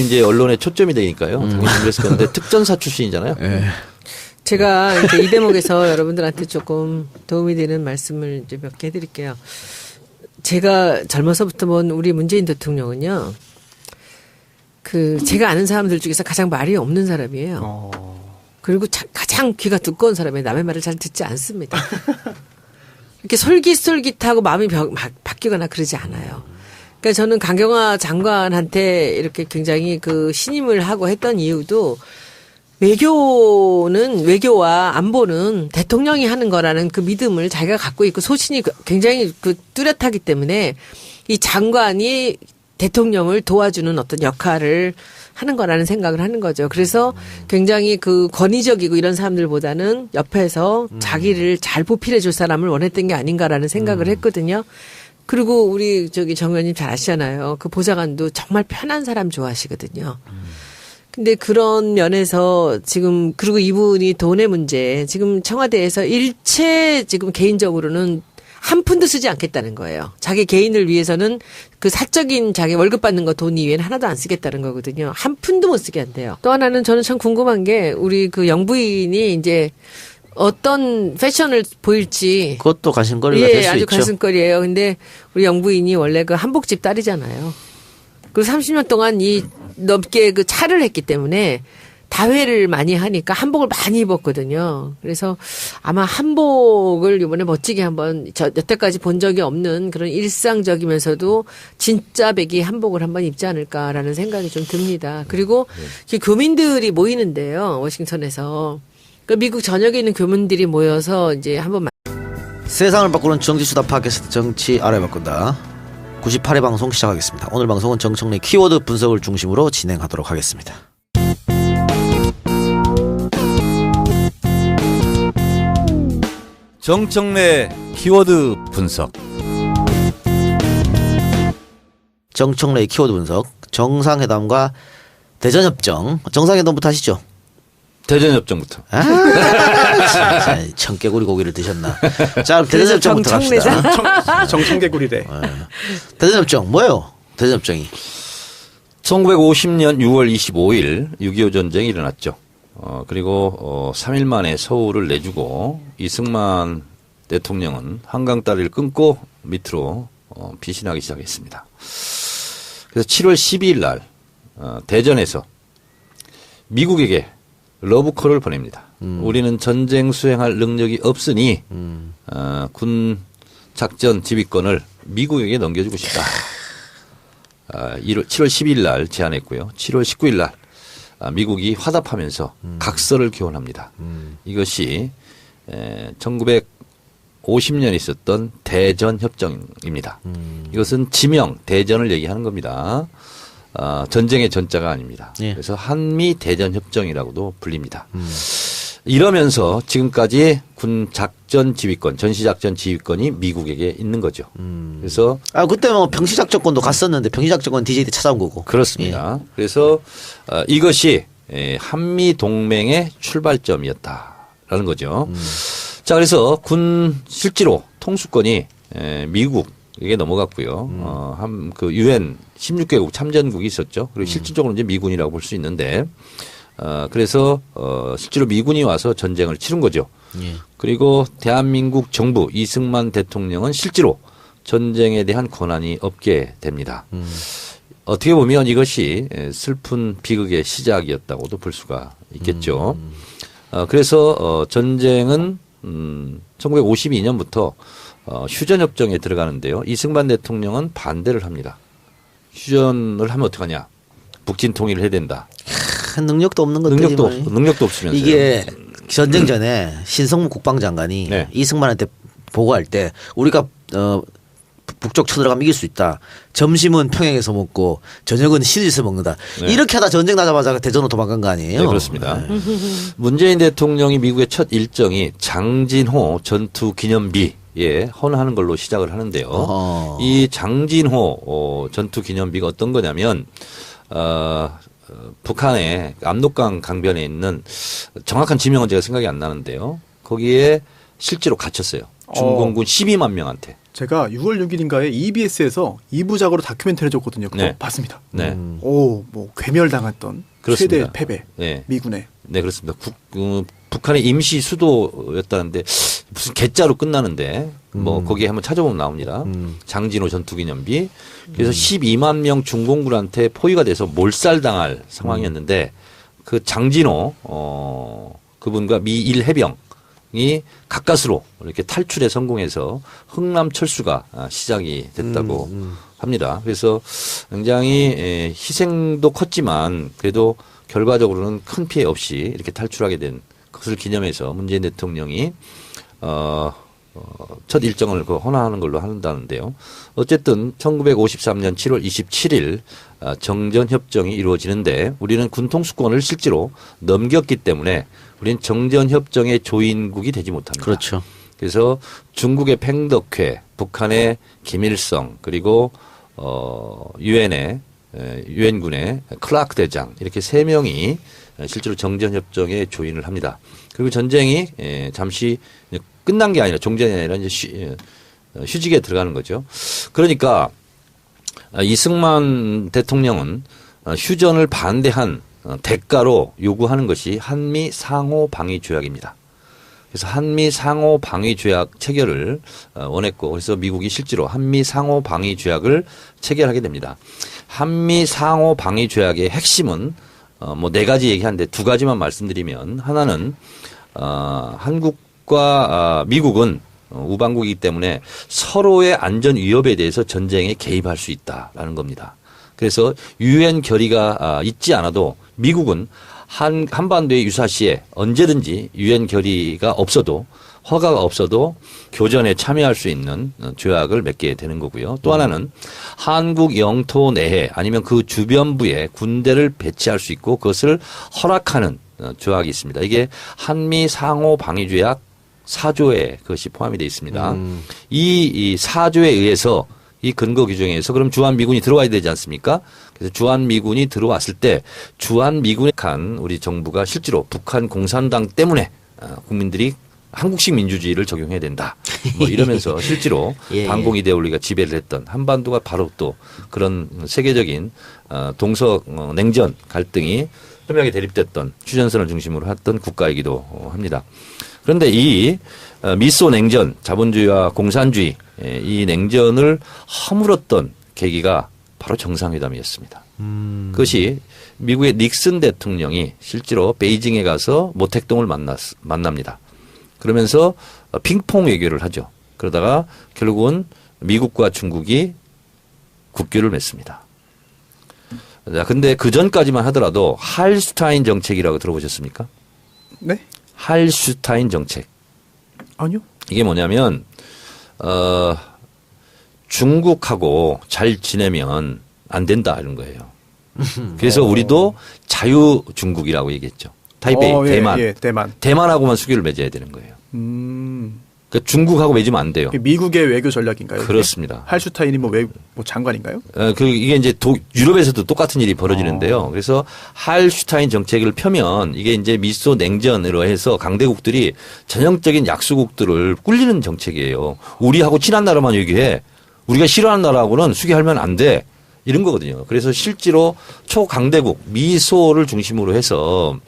이제 언론의 초점이 되니까요. 당연히 준비를 했을 건데 특전사 출신이잖아요. 제가 이제 이 대목에서 여러분들한테 조금 도움이 되는 말씀을 이제 몇 개 해드릴게요. 제가 젊어서부터 본 우리 문재인 대통령은요. 제가 아는 사람들 중에서 가장 말이 없는 사람이에요. 그리고 가장 귀가 두꺼운 사람이에요. 남의 말을 잘 듣지 않습니다. 이렇게 솔깃솔깃하고 마음이 바뀌거나 그러지 않아요. 그러니까 저는 강경화 장관한테 이렇게 굉장히 신임을 하고 했던 이유도 외교와 안보는 대통령이 하는 거라는 그 믿음을 자기가 갖고 있고 소신이 굉장히 뚜렷하기 때문에 이 장관이 대통령을 도와주는 어떤 역할을 하는 거라는 생각을 하는 거죠. 그래서 굉장히 권위적이고 이런 사람들보다는 옆에서 자기를 잘 보필해 줄 사람을 원했던 게 아닌가라는 생각을 했거든요. 그리고 우리 정 의원님 잘 아시잖아요. 그 보좌관도 정말 편한 사람 좋아하시거든요. 근데 그런 면에서 지금 그리고 이분이 돈의 문제 지금 청와대에서 일체 지금 개인적으로는 한 푼도 쓰지 않겠다는 거예요. 자기 개인을 위해서는 사적인 자기 월급 받는 거 돈 이외에는 하나도 안 쓰겠다는 거거든요. 한 푼도 못 쓰게 한대요. 또 하나는 저는 참 궁금한 게 우리 영부인이 이제 어떤 패션을 보일지 그것도 가심거리가 될 수 있죠. 아주 가심거리예요. 근데 우리 영부인이 원래 한복집 딸이잖아요. 그리고 30년 동안 넘게 차를 했기 때문에 다회를 많이 하니까 한복을 많이 입었거든요. 그래서 아마 한복을 이번에 멋지게 한번 여태까지 본 적이 없는 그런 일상적이면서도 진짜 배기 한복을 한번 입지 않을까라는 생각이 좀 듭니다. 그리고 교민들이 모이는데요. 워싱턴에서. 미국 전역에 있는 교민들이 모여서 이제 한번 세상을 바꾸는 정치수다 팟캐스트 정치 알아야 바꾼다. 98회 방송 시작하겠습니다. 오늘 방송은 정청래 키워드 분석을 중심으로 진행하도록 하겠습니다. 정청래 키워드 분석. 정청래의 키워드 분석. 정상회담과 대전협정. 정상회담부터 하시죠. 대전협정부터. 청개구리 고기를 드셨나. 자, 대전협정부터 갑시다. 정청개구리래. 대전협정 뭐예요? 대전협정이. 1950년 6월 25일 6.25 전쟁이 일어났죠. 그리고 3일 만에 서울을 내주고 이승만 대통령은 한강 다리를 끊고 밑으로 피신하기 시작했습니다. 그래서 7월 12일 날 대전에서 미국에게 러브콜을 보냅니다. 우리는 전쟁 수행할 능력이 없으니 군 작전 지휘권을 미국에게 넘겨주고 싶다. 7월 12일 날 제안했고요. 7월 19일 날 미국이 화답하면서 각서를 교환합니다. 이것이 1950년에 있었던 대전협정입니다. 이것은 지명, 대전을 얘기하는 겁니다. 전쟁의 전자가 아닙니다. 예. 그래서 한미 대전협정이라고도 불립니다. 이러면서 지금까지 군 작전 지휘권, 전시작전 지휘권이 미국에게 있는 거죠. 그래서 그때 뭐 병시작전권도 갔었는데 병시작전권 DJ 때 찾아온 거고. 그렇습니다. 그래서 이것이 한미 동맹의 출발점이었다라는 거죠. 자, 그래서 군 실제로 통수권이 미국에게 넘어갔고요. 그 유엔 16개국 참전국이 있었죠. 그리고 실질적으로 이제 미군이라고 볼 수 있는데, 그래서 실제로 미군이 와서 전쟁을 치른 거죠. 예. 그리고 대한민국 정부 이승만 대통령은 실제로 전쟁에 대한 권한이 없게 됩니다. 어떻게 보면 이것이 슬픈 비극의 시작이었다고도 볼 수가 있겠죠. 그래서 전쟁은 1952년부터 휴전협정에 들어가는데요. 이승만 대통령은 반대를 합니다. 휴전을 하면 어떡하냐. 북진 통일을 해야 된다. 능력도 없는 것들이 능력도 없으면서요. 이게 전쟁 전에 신성무 국방장관이 네. 이승만한테 보고할 때 우리가 북쪽 쳐들어가면 이길 수 있다. 점심은 평양에서 먹고 저녁은 시리즈에서 먹는다. 네. 이렇게 하다 전쟁 나자마자 대전으로 도망간 거 아니에요? 네, 그렇습니다. 문재인 대통령이 미국의 첫 일정이 장진호 전투 기념비에 헌하는 걸로 시작을 하는데요. 어허. 이 장진호 전투 기념비가 어떤 거냐면 북한의 압록강 강변에 있는 정확한 지명은 제가 생각이 안 나는데요. 거기에 실제로 갇혔어요. 중공군 12만 명한테. 제가 6월 6일인가에 EBS에서 2부작으로 다큐멘터리 해줬거든요. 그거 네. 봤습니다. 네. 뭐 괴멸당했던 그렇습니다. 최대 패배 네. 미군의. 네, 그렇습니다. 북한의 임시 수도였다는데 무슨 개자로 끝나는데 뭐 거기에 한번 찾아보면 나옵니다. 장진호 전투기념비. 그래서 12만 명 중공군한테 포위가 돼서 몰살당할 상황이었는데 그 장진호 그분과 미 1해병이 가까스로 이렇게 탈출에 성공해서 흥남 철수가 시작이 됐다고 합니다. 그래서 굉장히 희생도 컸지만 그래도 결과적으로는 큰 피해 없이 이렇게 탈출하게 된 것을 기념해서 문재인 대통령이 첫 일정을 헌화하는 걸로 한다는데요. 어쨌든 1953년 7월 27일 정전협정이 이루어지는데 우리는 군통수권을 실제로 넘겼기 때문에 우리는 정전협정의 조인국이 되지 못합니다. 그렇죠. 그래서 중국의 팽덕회, 북한의 김일성, 그리고 유엔군의 클라크 대장 이렇게 세 명이 실제로 정전협정에 조인을 합니다. 그리고 전쟁이 잠시 끝난 게 아니라 종전이 아니라 이제 휴직에 들어가는 거죠. 그러니까 이승만 대통령은 휴전을 반대한 대가로 요구하는 것이 한미 상호 방위 조약입니다. 그래서 한미 상호 방위 조약 체결을 원했고 그래서 미국이 실제로 한미 상호 방위 조약을 체결하게 됩니다. 한미 상호 방위 조약의 핵심은 뭐 네 가지 얘기하는데 두 가지만 말씀드리면 하나는 한국과 미국은 우방국이기 때문에 서로의 안전 위협에 대해서 전쟁에 개입할 수 있다라는 겁니다. 그래서 유엔 결의가 있지 않아도 미국은 한반도의 유사시에 언제든지 유엔 결의가 없어도 허가가 없어도 교전에 참여할 수 있는 조약을 맺게 되는 거고요. 또 하나는 한국 영토 내에 아니면 그 주변부에 군대를 배치할 수 있고 그것을 허락하는 조약이 있습니다. 이게 한미 상호 방위 조약 4조에 그것이 포함이 되어 있습니다. 이 4조에 의해서 이 근거 규정에서 그럼 주한미군이 들어와야 되지 않습니까? 그래서 주한미군이 들어왔을 때 주한미군에 간 우리 정부가 실제로 북한 공산당 때문에 국민들이 한국식 민주주의를 적용해야 된다. 뭐 이러면서 실제로 예. 반공 이데올로기가 지배를 했던 한반도가 바로 또 그런 세계적인 동서 냉전 갈등이 첨예하게 대립됐던 휴전선을 중심으로 했던 국가이기도 합니다. 그런데 이 미소 냉전, 자본주의와 공산주의 이 냉전을 허물었던 계기가 바로 정상회담이었습니다. 그것이 미국의 닉슨 대통령이 실제로 베이징에 가서 모택동을 만납니다. 그러면서 핑퐁 외교를 하죠. 그러다가 결국은 미국과 중국이 국교를 맺습니다. 근데 그 전까지만 하더라도 할슈타인 정책이라고 들어보셨습니까? 네? 할슈타인 정책. 아니요. 이게 뭐냐면 중국하고 잘 지내면 안 된다 이런 거예요. 그래서 우리도 자유 중국이라고 얘기했죠. 타이베이, 예, 대만. 예, 대만. 대만하고만 수교를 맺어야 되는 거예요. 그러니까 중국하고 맺으면 안 돼요. 미국의 외교 전략인가요? 그렇습니다. 할슈타인이 뭐 장관인가요? 이게 이제 유럽에서도 똑같은 일이 벌어지는데요. 그래서 할슈타인 정책을 펴면 이게 이제 미소 냉전으로 해서 강대국들이 전형적인 약소국들을 꿀리는 정책이에요. 우리하고 친한 나라만 얘기해. 우리가 싫어하는 나라하고는 수교하면 안 돼. 이런 거거든요. 그래서 실제로 초강대국 미소를 중심으로 해서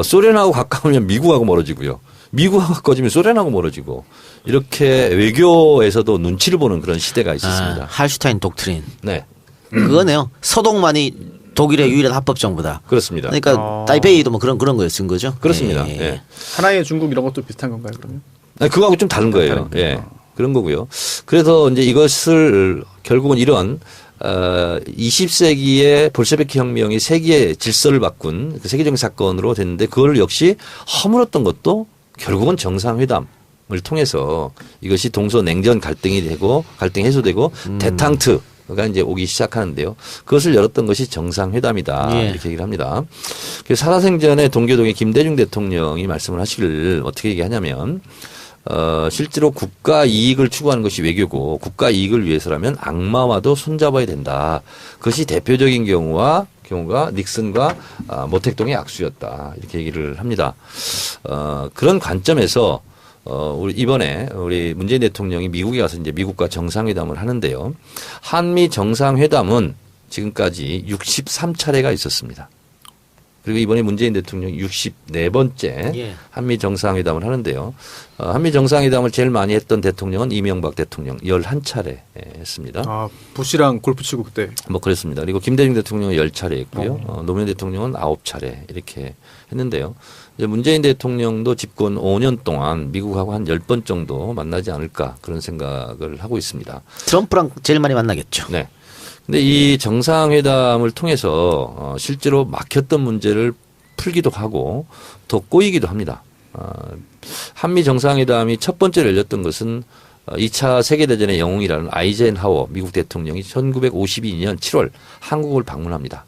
소련하고 가까우면 미국하고 멀어지고요. 미국하고 가까워지면 소련하고 멀어지고 이렇게 외교에서도 눈치를 보는 그런 시대가 있었습니다. 할슈타인 독트린. 네. 그거네요. 서독만이 독일의 유일한 합법 정부다. 그렇습니다. 그러니까 타이베이도 뭐 그런 거였은 거죠. 그렇습니다. 예. 예. 하나의 중국 이런 것도 비슷한 건가요, 그러면? 그거하고 좀 다른 거예요. 예. 그런 거고요. 그래서 이제 이것을 결국은 이런 20세기의 볼셰비키 혁명이 세계의 질서를 바꾼 그 세계적인 사건으로 됐는데 그걸 역시 허물었던 것도 결국은 정상회담을 통해서 이것이 동서냉전 갈등이 되고 갈등이 해소되고 대탕트가 이제 오기 시작하는데요. 그것을 열었던 것이 정상회담이다. 예. 이렇게 얘기를 합니다. 그래서 사사생전에 동교동의 김대중 대통령이 말씀을 하시길 어떻게 얘기하냐면 실제로 국가 이익을 추구하는 것이 외교고 국가 이익을 위해서라면 악마와도 손잡아야 된다. 그것이 대표적인 경우가 닉슨과 모택동의 악수였다. 이렇게 얘기를 합니다. 그런 관점에서 우리 이번에 우리 문재인 대통령이 미국에 가서 이제 미국과 정상회담을 하는데요. 한미 정상회담은 지금까지 63차례가 있었습니다. 그리고 이번에 문재인 대통령이 64번째 예. 한미 정상회담을 하는데요. 한미 정상회담을 제일 많이 했던 대통령은 이명박 대통령 11차례 했습니다. 아, 부시랑 골프 치고 그때. 뭐 그렇습니다. 그리고 김대중 대통령은 10차례 했고요. 노무현 대통령은 9차례 이렇게 했는데요. 이제 문재인 대통령도 집권 5년 동안 미국하고 한 10번 정도 만나지 않을까 그런 생각을 하고 있습니다. 트럼프랑 제일 많이 만나겠죠. 네. 근데 이 정상회담을 통해서 실제로 막혔던 문제를 풀기도 하고 더 꼬이기도 합니다. 한미 정상회담이 첫 번째로 열렸던 것은 2차 세계대전의 영웅이라는 아이젠하워 미국 대통령이 1952년 7월 한국을 방문합니다.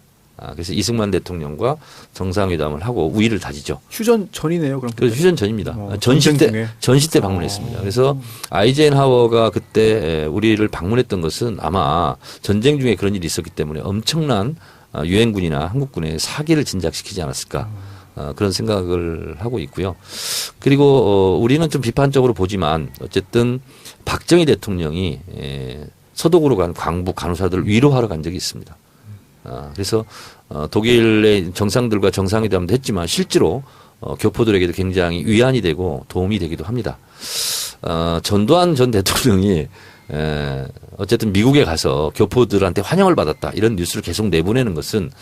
그래서 이승만 대통령과 정상회담을 하고 우위를 다지죠. 휴전 전이네요, 그럼. 그래서 휴전 전입니다. 전시 때 방문했습니다. 그래서 아이젠하워가 그때 우리를 방문했던 것은 아마 전쟁 중에 그런 일이 있었기 때문에 엄청난 유엔군이나 한국군의 사기를 진작시키지 않았을까. 그런 생각을 하고 있고요. 그리고 우리는 좀 비판적으로 보지만 어쨌든 박정희 대통령이 서독으로 간 광부 간호사들을 위로하러 간 적이 있습니다. 그래서 독일의 정상들과 정상회담도 했지만 실제로 교포들에게도 굉장히 위안이 되고 도움이 되기도 합니다. 전두환 전 대통령이 어쨌든 미국에 가서 교포들한테 환영을 받았다 이런 뉴스를 계속 내보내는 것은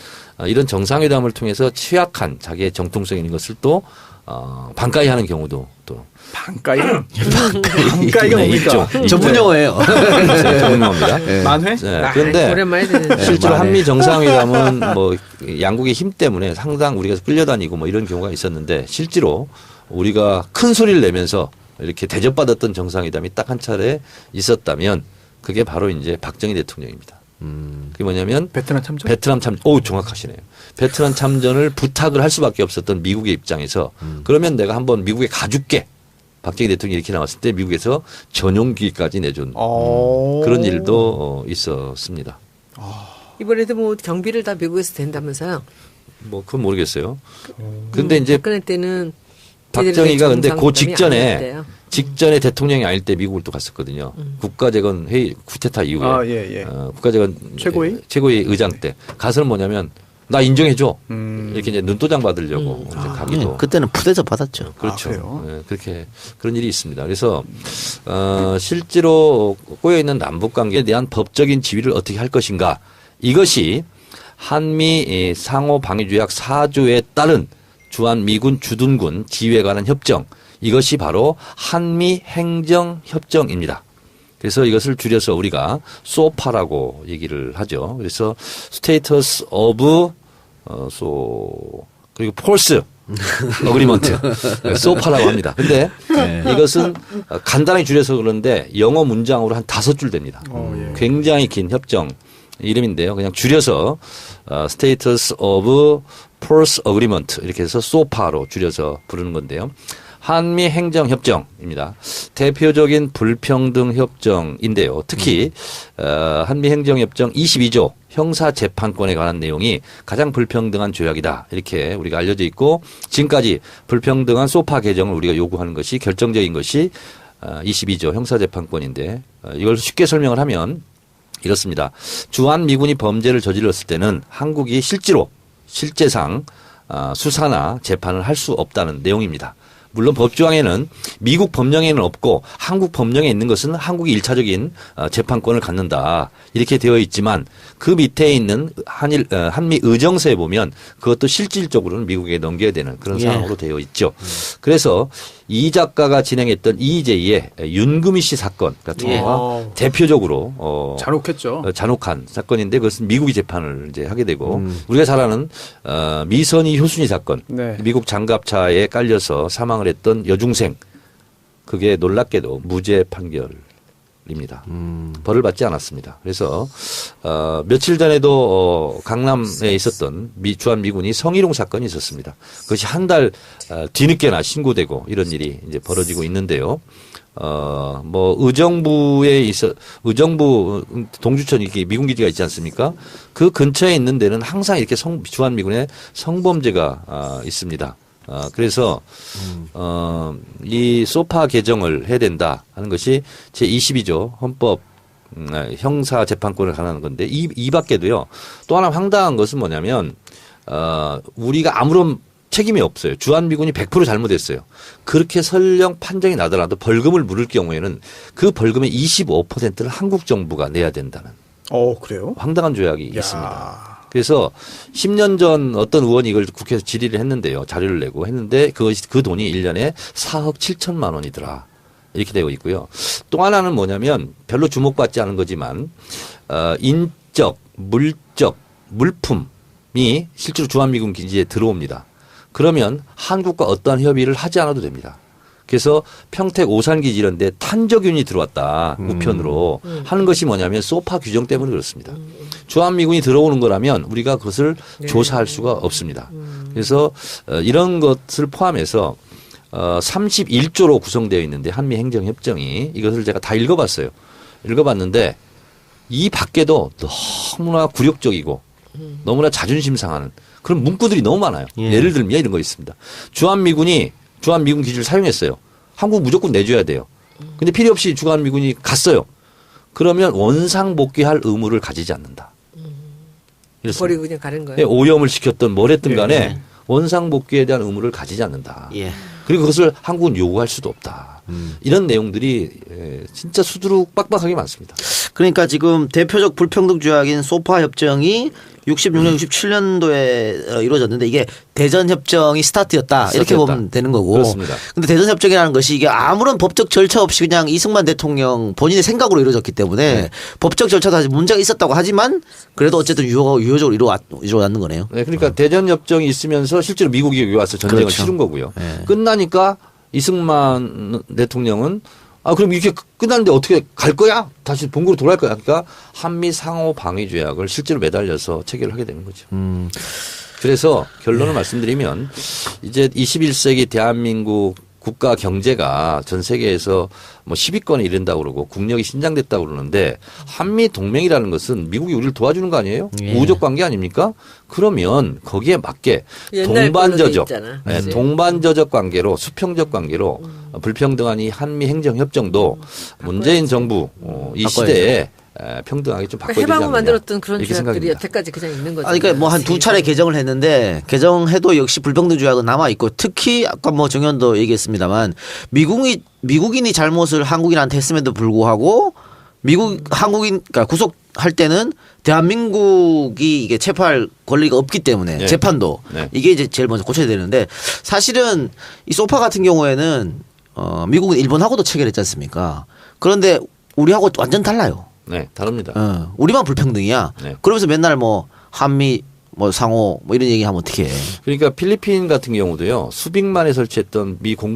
이런 정상회담을 통해서 취약한 자기의 정통성 있는 것을 또 반가이 하는 경우도 또 반가이? 반가이가 뭡니까? 전문 용어예요. 전문 용어입니다. 만회? 네, 그런데 오랜만에 듣는데. 실제로 한미 정상회담은 뭐 양국의 힘 때문에 상당 우리가 끌려다니고 뭐 이런 경우가 있었는데 실제로 우리가 큰 소리를 내면서 이렇게 대접받았던 정상회담이 딱 한 차례 있었다면 그게 바로 이제 박정희 대통령입니다. 그게 뭐냐면 베트남 참전. 오, 정확하시네요. 베트남 참전을 부탁을 할 수밖에 없었던 미국의 입장에서 그러면 내가 한번 미국에 가줄게. 박정희 대통령이 이렇게 나왔을 때 미국에서 전용기까지 내준 그런 일도 있었습니다. 이번에도 뭐 경비를 다 미국에서 된다면서요? 뭐 그건 모르겠어요. 근데 이제 박근혜 때는 박정희가 근데 그 직전에 대통령이 아닐 때 미국을 또 갔었거든요. 국가재건 회의 쿠데타 이후에 예. 국가재건 최고위 의장 때 가서는 뭐냐면 나 인정해줘. 이렇게 이제 눈도장 받으려고 이제 가기도. 예, 그때는 푸대접 받았죠. 그렇죠. 그래요? 예, 그렇게 그런 일이 있습니다. 그래서 실제로 꼬여 있는 남북 관계에 대한 법적인 지위를 어떻게 할 것인가 이것이 한미 상호 방위 조약 4조에 따른 주한 미군 주둔군 지휘에 관한 협정 이것이 바로 한미 행정 협정입니다. 그래서 이것을 줄여서 우리가 소파라고 얘기를 하죠. 그래서 스테이터스 오브 그리고 폴스 어그리먼트 소파라고 합니다. 근데 이것은 간단하게 줄여서 그런데 영어 문장으로 한 5줄 됩니다. 굉장히 긴 협정 이름인데요. 그냥 줄여서 스테이터스 오브 폴스 어그리먼트 이렇게 해서 소파로 줄여서 부르는 건데요. 한미 행정협정입니다. 대표적인 불평등 협정인데요. 특히 한미 행정협정 22조 형사재판권에 관한 내용이 가장 불평등한 조약이다. 이렇게 우리가 알려져 있고 지금까지 불평등한 소파 개정을 우리가 요구하는 것이 결정적인 것이 22조 형사재판권인데 이걸 쉽게 설명을 하면 이렇습니다. 주한 미군이 범죄를 저질렀을 때는 한국이 실제상 수사나 재판을 할 수 없다는 내용입니다. 물론 법조항에는 미국 법령에는 없고 한국 법령에 있는 것은 한국이 1차적인 재판권을 갖는다. 이렇게 되어 있지만 그 밑에 있는 한미 의정서에 보면 그것도 실질적으로는 미국에 넘겨야 되는 그런 상황으로 되어 있죠. 그래서 이 작가가 진행했던 이재희의 윤금희 씨 사건 같은 경우가 대표적으로 잔혹했죠. 잔혹한 사건인데 그것은 미국이 재판을 이제 하게 되고 우리가 잘 아는 미선희 효순이 사건 네. 미국 장갑차에 깔려서 사망을 했던 여중생 그게 놀랍게도 무죄 판결입니다. 벌을 받지 않았습니다. 그래서 며칠 전에도 강남에 있었던 주한 미군이 성희롱 사건이 있었습니다. 그것이 한 달 뒤늦게나 신고되고 이런 일이 이제 벌어지고 있는데요. 의정부 동주천 이렇게 미군 기지가 있지 않습니까? 그 근처에 있는 데는 항상 이렇게 주한 미군의 성범죄가 있습니다. 그래서 이 소파 개정을 해야 된다 하는 것이 제22조 헌법 형사재판권을 관한 건데 이 밖에도요. 또 하나 황당한 것은 뭐냐면 우리가 아무런 책임이 없어요. 주한미군이 100% 잘못했어요. 그렇게 설령 판정이 나더라도 벌금을 물을 경우에는 그 벌금의 25%를 한국 정부가 내야 된다는. 그래요? 황당한 조약이 있습니다. 그래서 10년 전 어떤 의원이 이걸 국회에서 질의를 했는데요. 자료를 내고 했는데 그 돈이 1년에 4억 7천만 원이더라. 이렇게 되고 있고요. 또 하나는 뭐냐면 별로 주목받지 않은 거지만 인적, 물적, 물품이 실제로 주한미군 기지에 들어옵니다. 그러면 한국과 어떠한 협의를 하지 않아도 됩니다. 그래서 평택 오산기지 이런 데 탄저균이 들어왔다. 우편으로 하는 것이 뭐냐면 소파 규정 때문에 그렇습니다. 주한미군이 들어오는 거라면 우리가 그것을 조사할 수가 없습니다. 그래서 이런 것을 포함해서 31조로 구성되어 있는데 한미 행정협정이 이것을 제가 다 읽어봤어요. 읽어봤는데 이 밖에도 너무나 굴욕적이고 너무나 자존심 상하는 그런 문구들이 너무 많아요. 예를 들면 이런 거 있습니다. 주한미군 기지를 사용했어요. 한국 무조건 내줘야 돼요. 근데 필요 없이 주한미군이 갔어요. 그러면 원상 복귀할 의무를 가지지 않는다. 버리고 그냥 가는 거예요. 오염을 시켰던 뭘 했든 간에 원상 복귀에 대한 의무를 가지지 않는다. 그리고 그것을 한국은 요구할 수도 없다. 이런 내용들이 진짜 수두룩 빡빡하게 많습니다. 그러니까 지금 대표적 불평등 조약인 소파 협정이 66년, 67년도에 이루어졌는데 이게 대전 협정이 스타트였다. 이렇게 보면 되는 거고. 그렇습니다. 근데 대전 협정이라는 것이 이게 아무런 법적 절차 없이 그냥 이승만 대통령 본인의 생각으로 이루어졌기 때문에 법적 절차도 사실 문제가 있었다고 하지만 그래도 어쨌든 유효적으로 이루어졌는 거네요. 네, 그러니까 대전 협정이 있으면서 실제로 미국이 여기 와서 전쟁을 치른 거고요. 끝나니까 이승만 대통령은 그럼 이렇게 끝났는데 어떻게 갈 거야? 다시 본국으로 돌아갈 거야? 그러니까 한미 상호 방위 조약을 실제로 매달려서 체결을 하게 되는 거죠. 그래서 결론을 말씀드리면 이제 21세기 대한민국 국가 경제가 전 세계에서 뭐 10위권에 이른다고 그러고 국력이 신장됐다고 그러는데 한미 동맹이라는 것은 미국이 우리를 도와주는 거 아니에요? 우호적 관계 아닙니까? 그러면 거기에 맞게 동반저적 관계로 수평적 관계로 불평등한 이 한미 행정협정도 문재인 정부 이 시대에 평등하게 좀 바꿔야 되지 해방을 않느냐. 만들었던 그런 이렇게 조약들이 생각합니다. 여태까지 그냥 있는 거죠. 그러니까 뭐 한 두 차례 개정을 했는데 개정해도 역시 불평등 조약은 남아 있고 특히 아까 뭐 정현도 얘기했습니다만 미국인이 잘못을 한국인한테 했음에도 불구하고 한국인 그러니까 구속할 때는 대한민국이 이게 체포할 권리가 없기 때문에 네. 재판도 네. 이게 이제 제일 먼저 고쳐야 되는데 사실은 이 소파 같은 경우에는 미국은 일본하고도 체결했지 않습니까? 그런데 우리하고 완전 달라요. 네, 다릅니다. 우리만 불평등이야. 네. 그러면서 맨날 뭐 한미 뭐 상호 뭐 이런 얘기하면 어떻게 해? 그러니까 필리핀 같은 경우도요. 수빅만에 설치했던 미 공